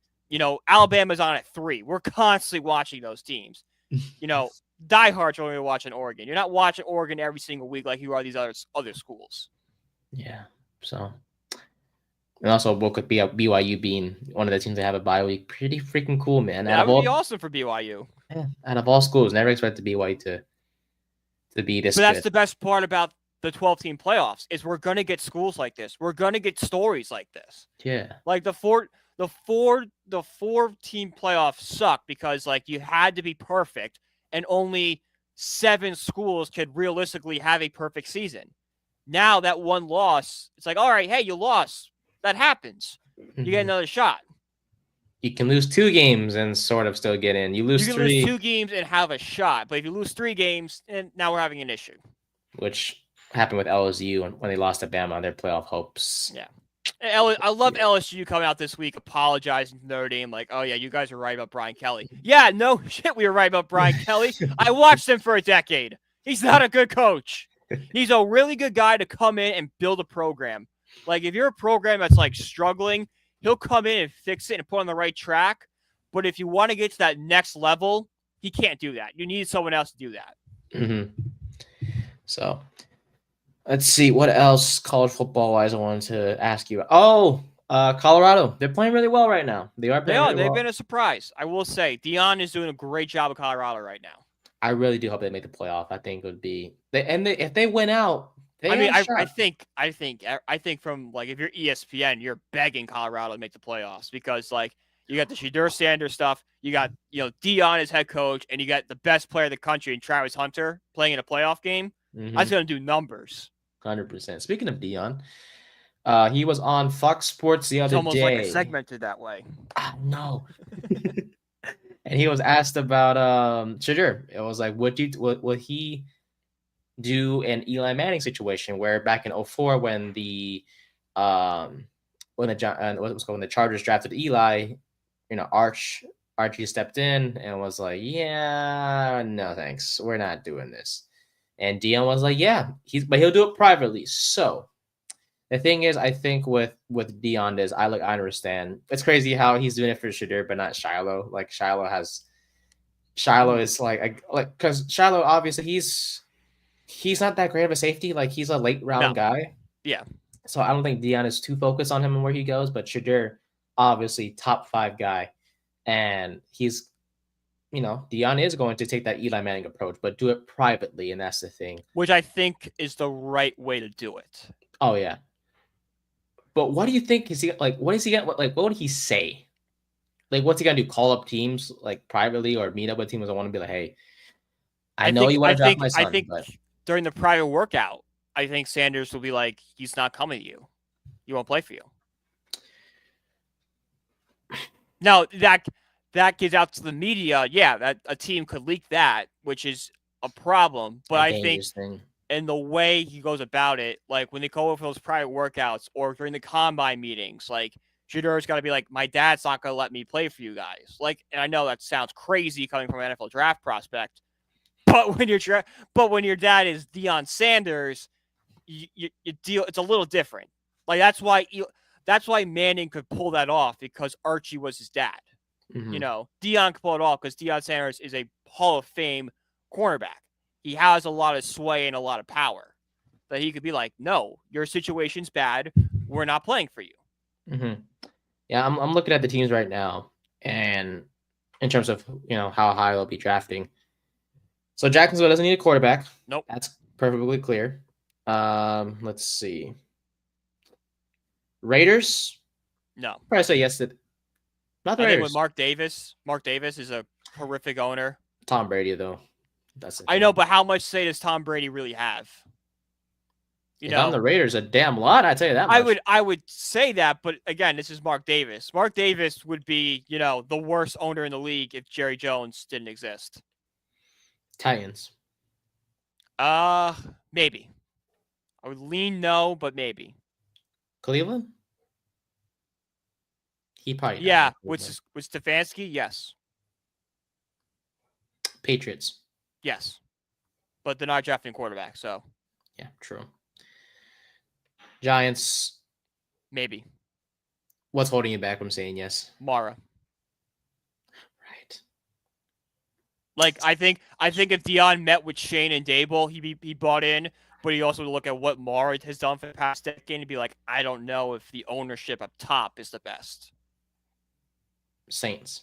Alabama's on at 3. We're constantly watching those teams. Diehards are only watching Oregon. You're not watching Oregon every single week like you are these other schools. Yeah. So, and also woke up BYU being one of the teams that have a bye week. Pretty freaking cool, man. That would be awesome for BYU. Yeah, out of all schools, never expected BYU to be this. But that's the best part about the 12-team playoffs is we're gonna get schools like this. We're gonna get stories like this. Yeah. Like the 4-team playoffs suck because like you had to be perfect and only 7 schools could realistically have a perfect season. Now that one loss, it's like, all right, hey, you lost. That happens. You get another shot. You can lose 2 games and sort of still get in. You can 3. Lose 2 games and have a shot. But if you lose 3 games, and now we're having an issue. Which happened with LSU when they lost to Bama on their playoff hopes. Yeah. I love LSU coming out this week apologizing to Notre Dame like, oh, yeah, you guys are right about Brian Kelly. Yeah, no shit, we were right about Brian Kelly. I watched him for a decade. He's not a good coach. He's a really good guy to come in and build a program. Like, if you're a program that's, like, struggling, he'll come in and fix it and put on the right track. But if you want to get to that next level, he can't do that. You need someone else to do that. Mm-hmm. So, let's see. What else college football-wise I wanted to ask you? Colorado. They're playing really well right now. They are playing They've been a surprise. I will say, Deion is doing a great job of Colorado right now. I really do hope they make the playoff. I think it would be if they win out. I think from like if you're ESPN, you're begging Colorado to make the playoffs because like you got the Shedeur Sanders stuff, you got Deion as head coach, and you got the best player in the country in Travis Hunter playing in a playoff game. Mm-hmm. That's gonna do numbers. 100%. Speaking of Deion, he was on Fox Sports the other day. It's almost like it's segmented that way. No. And he was asked about Shedeur. It was like, would he do an Eli Manning situation where back in 2004 when the Chargers drafted Eli, Archie stepped in and was like, yeah, no thanks, we're not doing this. And Deion was like, yeah, but he'll do it privately. So the thing is, I think with Deion is I understand. It's crazy how he's doing it for Shedeur, but not Shiloh. Like Shiloh is like because Shiloh obviously he's not that great of a safety. Like he's a late round guy. Yeah. So I don't think Deion is too focused on him and where he goes. But Shedeur, obviously top 5 guy, and he's Deion is going to take that Eli Manning approach, but do it privately, and that's the thing. Which I think is the right way to do it. Oh yeah. But what do you think? Is he like? What is he gonna like? What would he say? Like, what's he gonna do? Call up teams like privately or meet up with teams? I want to be like, hey, I know you want to draft my son. I think during the private workout, I think Sanders will be like, he's not coming to you. He won't play for you. Now that gets out to the media, yeah, that a team could leak that, which is a problem. But A I think dangerous thing. in the way he goes about it, like when they go over those private workouts or during the combine meetings, like Shadur's got to be like, my dad's not going to let me play for you guys. Like, and I know that sounds crazy coming from an NFL draft prospect, but when your dad is Deion Sanders, you deal. It's a little different. Like that's why Manning could pull that off because Archie was his dad. Mm-hmm. You know, Deion can pull it off because Deion Sanders is a Hall of Fame cornerback. He has a lot of sway and a lot of power. That he could be like, no, your situation's bad. We're not playing for you. Mm-hmm. Yeah, I'm looking at the teams right now, and in terms of how high they'll be drafting. So Jacksonville doesn't need a quarterback. Nope. That's perfectly clear. Let's see. Raiders. No. Probably say yes to. Not the I think Raiders. with Mark Davis is a horrific owner. Tom Brady though. I know, but how much say does Tom Brady really have? If I'm the Raiders, a damn lot. I tell you that much. I would say that, but again, this is Mark Davis. Mark Davis would be, the worst owner in the league if Jerry Jones didn't exist. Titans. Maybe. I would lean no, but maybe. Cleveland. He probably with Stefanski, yes. Patriots. Yes. But they're not drafting quarterback, so. Yeah, true. Giants. Maybe. What's holding you back from saying yes? Mara. Right. Like, I think if Deion met with Shane and Dable, he bought in, but he also would look at what Mara has done for the past decade and be like, I don't know if the ownership up top is the best. Saints.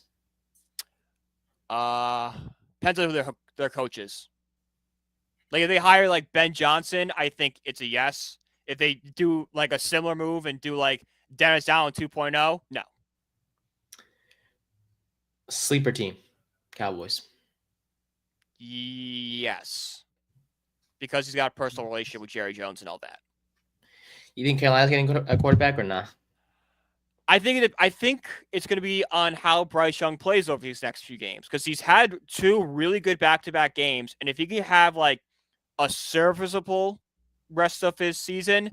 Depends on who their coaches. Like if they hire like Ben Johnson, I think it's a yes. If they do like a similar move and do like Dennis Allen 2.0, no. Sleeper team. Cowboys. Yes. Because he's got a personal relationship with Jerry Jones and all that. You think Carolina's getting a quarterback or not? I think it's going to be on how Bryce Young plays over these next few games because he's had 2 really good back-to-back games, and if he can have like a serviceable rest of his season,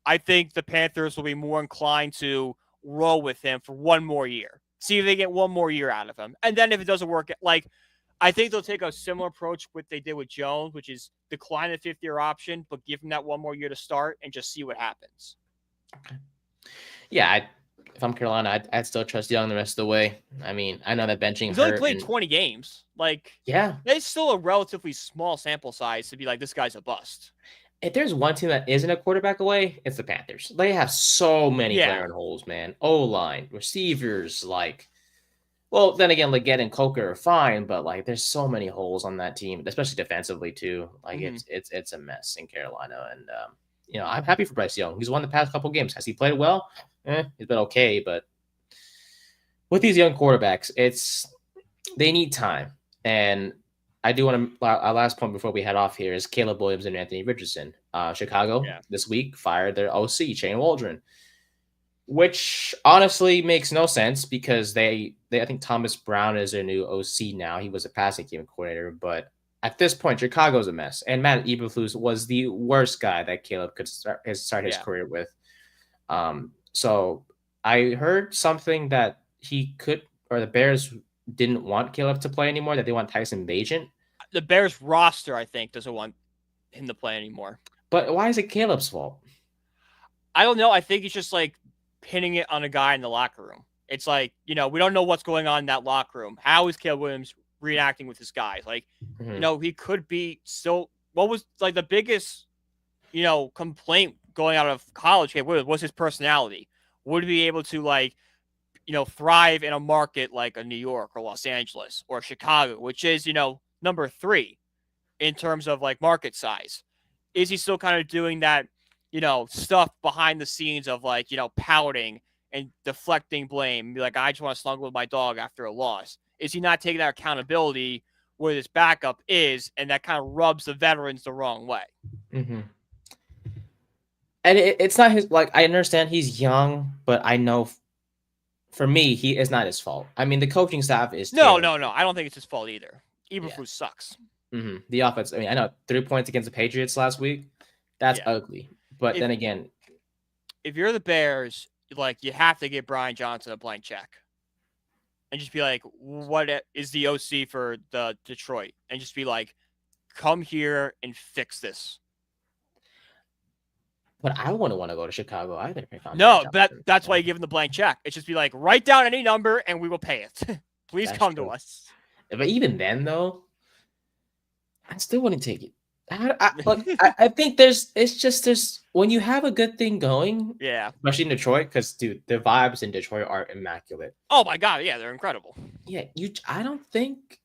I think the Panthers will be more inclined to roll with him for one more year. See if they get one more year out of him, and then if it doesn't work, like I think they'll take a similar approach what they did with Jones, which is decline the 5th-year option, but give him that one more year to start and just see what happens. Okay. Yeah, if I'm Carolina, I'd still trust Young the rest of the way. I mean, I know that benching He's only played 20 games. Like, yeah, it's still a relatively small sample size to be like, this guy's a bust. If there's one team that isn't a quarterback away, it's the Panthers. They have so many glaring holes, man. O-line, receivers, well, then again, Leggett and Coker are fine, but there's so many holes on that team, especially defensively too. It's a mess in Carolina, and I'm happy for Bryce Young. He's won the past couple games. Has he played well? He's been okay, but with these young quarterbacks, they need time. And I do want to. Our last point before we head off here is Caleb Williams and Anthony Richardson. Chicago this week fired their OC Shane Waldron, which honestly makes no sense because I think Thomas Brown is their new OC now. He was a passing game coordinator, but at this point, Chicago's a mess. And Matt Eberflus was the worst guy that Caleb could start his career with. So I heard something that the Bears didn't want Caleb to play anymore, that they want Tyson Bagent. The Bears roster, I think, doesn't want him to play anymore. But why is it Caleb's fault? I don't know. I think it's just pinning it on a guy in the locker room. It's we don't know what's going on in that locker room. How is Caleb Williams reacting with his guys? He could be still. What was the biggest, complaint going out of college? Caleb Williams was his personality. Would he be able to thrive in a market like a New York or Los Angeles or Chicago, which is number 3 in terms of market size? Is he still kind of doing that? Stuff behind the scenes of pouting and deflecting blame. Be I just want to snuggle with my dog after a loss. Is he not taking that accountability where this backup is, and that kind of rubs the veterans the wrong way? Mm-hmm. And it's not his, I understand he's young, but I know for me, it's not his fault. I mean, the coaching staff is No. terrible. I don't think it's his fault either. Yeah. Eberflus sucks. The offense. I mean, I know 3 points against the Patriots last week. That's ugly. But then again, if you're the Bears, like you have to give Brian Johnson a blank check, and just be like, "What is the OC for the Detroit?" And just be like, "Come here and fix this." But I wouldn't want to go to Chicago either. No, that's why you give him the blank check. It's just be like, write down any number and we will pay it. Please come to us. But even then, though, I still wouldn't take it. I think there's when you have a good thing going, especially in Detroit, because dude, the vibes in Detroit are immaculate. Oh my god, yeah, they're incredible. Yeah, I don't think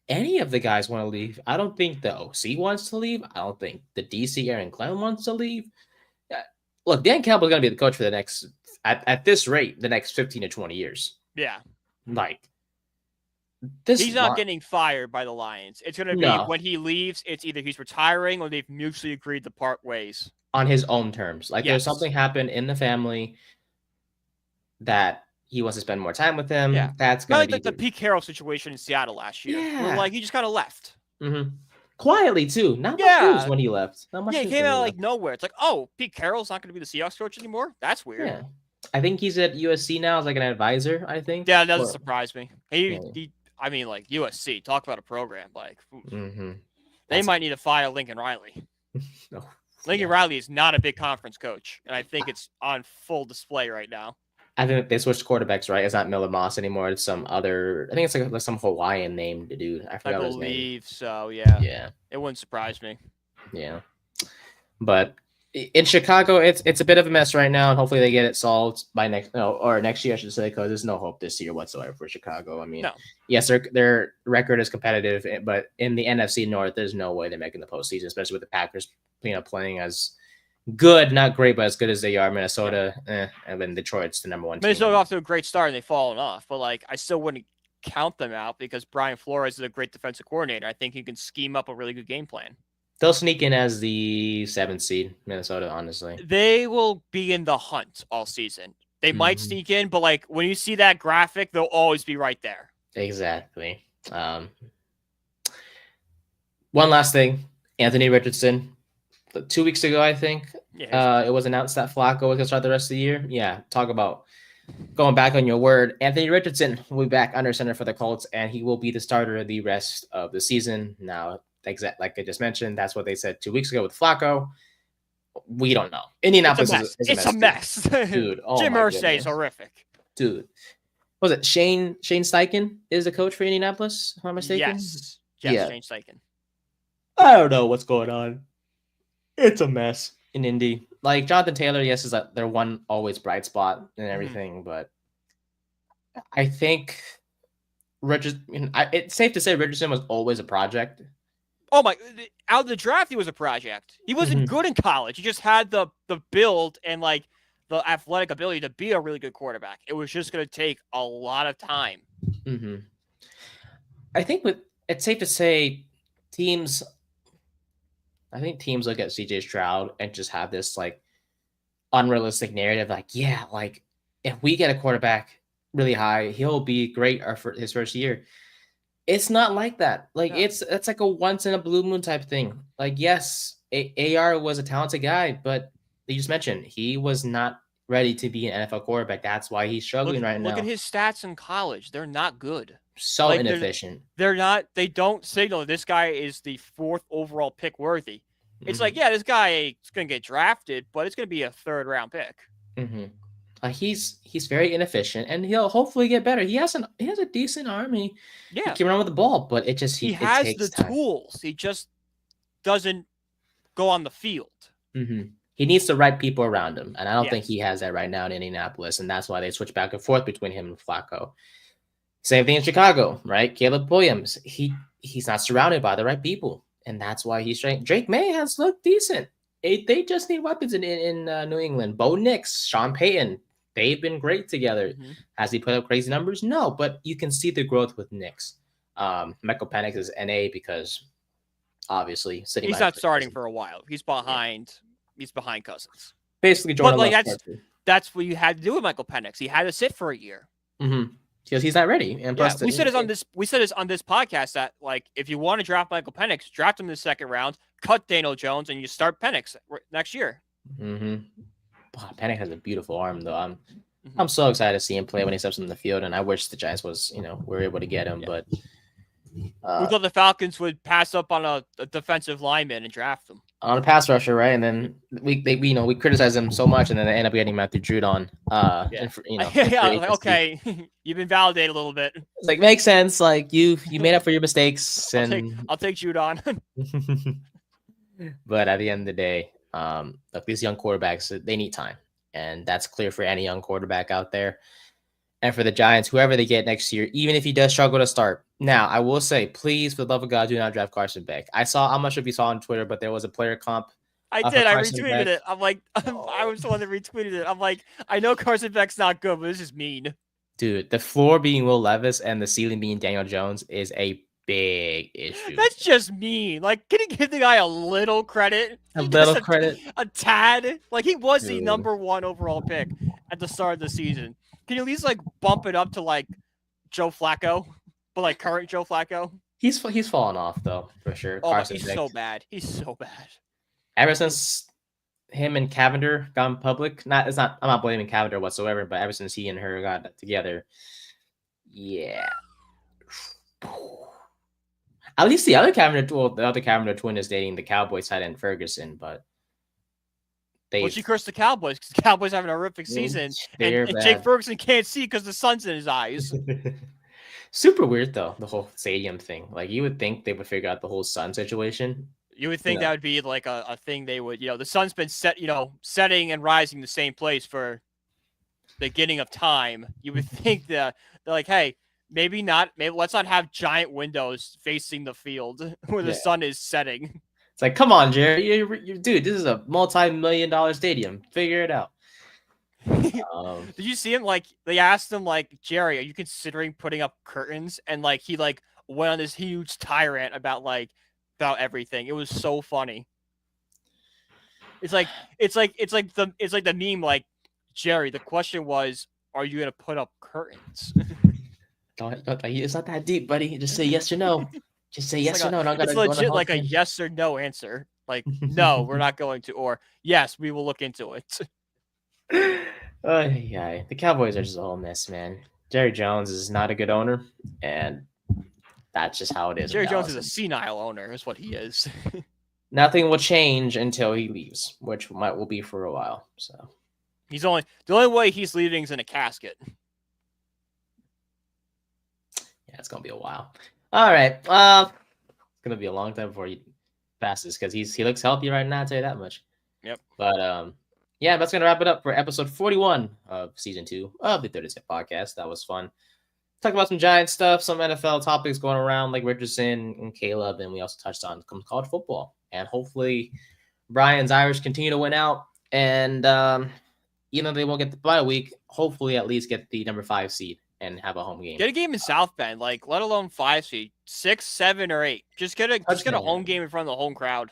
any of the guys want to leave. I don't think the OC wants to leave. I don't think the DC Aaron Glenn wants to leave. Look, Dan Campbell's going to be the coach for the next, at this rate, the next 15 to 20 years. Yeah. Like, he's not getting fired by the Lions. It's going to be when he leaves, it's either he's retiring or they've mutually agreed to part ways. On his own terms. Like, there's something happened in the family that he wants to spend more time with them. Yeah. That's going to be the Pete Carroll situation in Seattle last year. Yeah. Where, like, he just kind of left. Mm-hmm. Quietly, too. Not much news when he left. Not much he came out like nowhere. It's like, oh, Pete Carroll's not going to be the Seahawks coach anymore? That's weird. Yeah. I think he's at USC now as like an advisor, I think. Yeah, it doesn't surprise me. I mean, like, USC, talk about a program. Like, they might need to fire Lincoln Riley. Lincoln Riley is not a big conference coach, and I think it's on full display right now. I think they switched quarterbacks, right? It's not Miller Moss anymore. It's some other. I think it's like some Hawaiian named dude. I forgot his name. I believe so. Yeah. Yeah. It wouldn't surprise me. Yeah. But in Chicago, it's a bit of a mess right now, and hopefully they get it solved by next year, I should say, because there's no hope this year whatsoever for Chicago. I mean, yes, their record is competitive, but in the NFC North, there's no way they're making the postseason, especially with the Packers, playing as good, not great, but as good as they are. Minnesota, and then Detroit's the number one team. Minnesota off to a great start, and they've fallen off. But, like, I still wouldn't count them out because Brian Flores is a great defensive coordinator. I think he can scheme up a really good game plan. They'll sneak in as the 7th seed, Minnesota, honestly. They will be in the hunt all season. They might sneak in, but, like, when you see that graphic, they'll always be right there. Exactly. One last thing. Anthony Richardson. 2 weeks ago, I think, it was announced that Flacco was going to start the rest of the year. Yeah, talk about going back on your word. Anthony Richardson will be back under center for the Colts, and he will be the starter the rest of the season. Now, like I just mentioned, that's what they said 2 weeks ago with Flacco. We don't know. Indianapolis is a mess. Dude, Jim Irsay is horrific. Dude. Was it Shane Steichen is the coach for Indianapolis, if I'm not mistaken? Yes, Shane Steichen. I don't know what's going on. It's a mess in Indy. Like, Jonathan Taylor, yes, is their one always bright spot and everything, but I think it's safe to say Richardson was always a project. Oh my! Out of the draft, he was a project. He wasn't good in college. He just had the build and, like, the athletic ability to be a really good quarterback. It was just going to take a lot of time. I think it's safe to say teams look at CJ Stroud and just have this, like, unrealistic narrative. Like, yeah, like, if we get a quarterback really high, he'll be great for his first year. It's not like that. Like, it's like a once in a blue moon type thing. Like, yes, AR was a talented guy, but you just mentioned he was not ready to be an NFL quarterback. That's why he's struggling right now. Look at his stats in college. They're not good. So inefficient. They're not. They don't signal this guy is the 4th overall pick worthy. It's like, yeah, this guy is going to get drafted, but it's going to be a 3rd round pick. He's very inefficient, and he'll hopefully get better. He has a decent arm. He can run with the ball, but it just he has the tools. He just doesn't go on the field. He needs the right people around him, and I don't think he has that right now in Indianapolis, and that's why they switch back and forth between him and Flacco. Same thing in Chicago, right? Caleb Williams, he's not surrounded by the right people, and that's why he's trying. Drake May has looked decent. They just need weapons in New England. Bo Nix, Sean Payton, they've been great together. Has he put up crazy numbers? No, but you can see the growth with Nix. Michael Penix is NA because obviously he's not starting for a while. He's behind. He's behind Cousins. Basically, Jordan. But, like, that's what you had to do with Michael Penix. He had to sit for a year. Because he's not ready. And Yeah, plus, we said this on this podcast that like if you want to draft Michael Penix, draft him in the second round, cut Daniel Jones, and you start Penix next year. Penix has a beautiful arm, though. I'm so excited to see him play when he steps on the field, and I wish the Giants were able to get him, but. We thought the Falcons would pass up on a defensive lineman and draft him on a pass rusher, right? And then we criticize him so much, and then they end up getting Matthew Judon. Okay, you've been validated a little bit. It's like makes sense. Like you made up for your mistakes, and I'll take Judon. But at the end of the day, like these young quarterbacks, they need time, and that's clear for any young quarterback out there. And for the Giants, whoever they get next year, even if he does struggle to start. Now, I will say, please, for the love of God, do not draft Carson Beck. I'm not sure if you saw on Twitter, but there was a player comp. I did. I retweeted it. I'm like, I was the one that retweeted it. I'm like, I know Carson Beck's not good, but this is mean. Dude, the floor being Will Levis and the ceiling being Daniel Jones is a big issue. That's just mean. Like, can you give the guy a little credit? A tad? Like, he was the number 1 overall pick at the start of the season. Can you at least like bump it up to like Joe Flacco, but like current Joe Flacco? He's fallen off though for sure. Oh, he's so bad. He's so bad. Ever since him and Cavender got in public, I'm not blaming Cavender whatsoever, but ever since he and her got together, yeah. At least the other Cavender twin is dating the Cowboys tight end Ferguson, but. She cursed the Cowboys because the Cowboys having a horrific season, and Jake Ferguson can't see because the sun's in his eyes. Super weird though, the whole stadium thing. Like you would think they would figure out the whole sun situation. You would think that would be like a thing they would. The sun's been setting and rising the same place for the beginning of time. You would think that they're like, hey, maybe not. Maybe let's not have giant windows facing the field where the sun is setting. It's like, come on, Jerry, dude, this is a multi-million-dollar stadium. Figure it out. Did you see him? Like, they asked him, like, Jerry, are you considering putting up curtains? And like, he like went on this huge tirade about everything. It was so funny. It's like the meme, like, Jerry, the question was, are you gonna put up curtains? It's not that deep, buddy. Just say yes or no. Just say yes or no. It's legit like a yes or no answer. Like, no, we're not going to, or yes, we will look into it. Yeah, the Cowboys are just a whole mess, man. Jerry Jones is not a good owner, and that's just how it is. Jerry Jones is a senile owner, is what he is. Nothing will change until he leaves, which will be for a while. So the only way he's leaving is in a casket. Yeah, it's gonna be a while. All right. It's gonna be a long time before he passes because he looks healthy right now, I'll tell you that much. Yep. But yeah, that's gonna wrap it up for episode 41 of season 2 of the 30 Second Podcast. That was fun. Talk about some Giants stuff, some NFL topics going around, like Richardson and Caleb, and we also touched on college football. And hopefully Brian's Irish continue to win out. And even though they won't get the bye week, hopefully at least get the number 5 seed and have a home game. Get a game in South Bend, like let alone 5 seed, 6, 7, or 8. Just get a home game in front of the home crowd.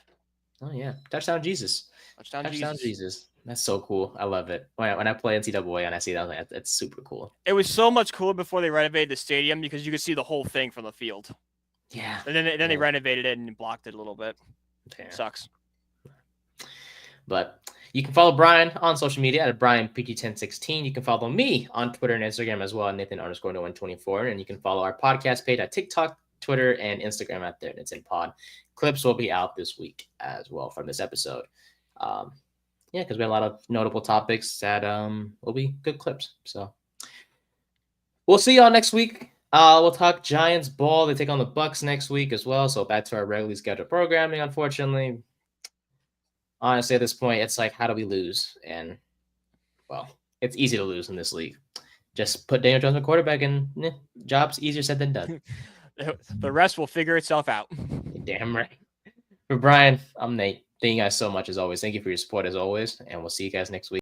Oh yeah, touchdown Jesus. Touchdown Jesus. That's so cool. I love it. When I play NCAA and I see that, I was like, that's super cool. It was so much cooler before they renovated the stadium because you could see the whole thing from the field. Yeah. And then they renovated it and blocked it a little bit. Damn. Sucks. But you can follow Brian on social media at BrianPG1016. You can follow me on Twitter and Instagram as well, Nathan_No124. And you can follow our podcast page at TikTok, Twitter, and Instagram at there. It's in pod. Clips will be out this week as well from this episode. Yeah, because we have a lot of notable topics that will be good clips. So we'll see y'all next week. We'll talk Giants ball. They take on the Bucks next week as well. So back to our regularly scheduled programming, unfortunately. Honestly, at this point, it's like, how do we lose? And, well, it's easy to lose in this league. Just put Daniel Jones at quarterback and job's easier said than done. The rest will figure itself out. Damn right. For Brian, I'm Nate. Thank you guys so much as always. Thank you for your support as always. And we'll see you guys next week.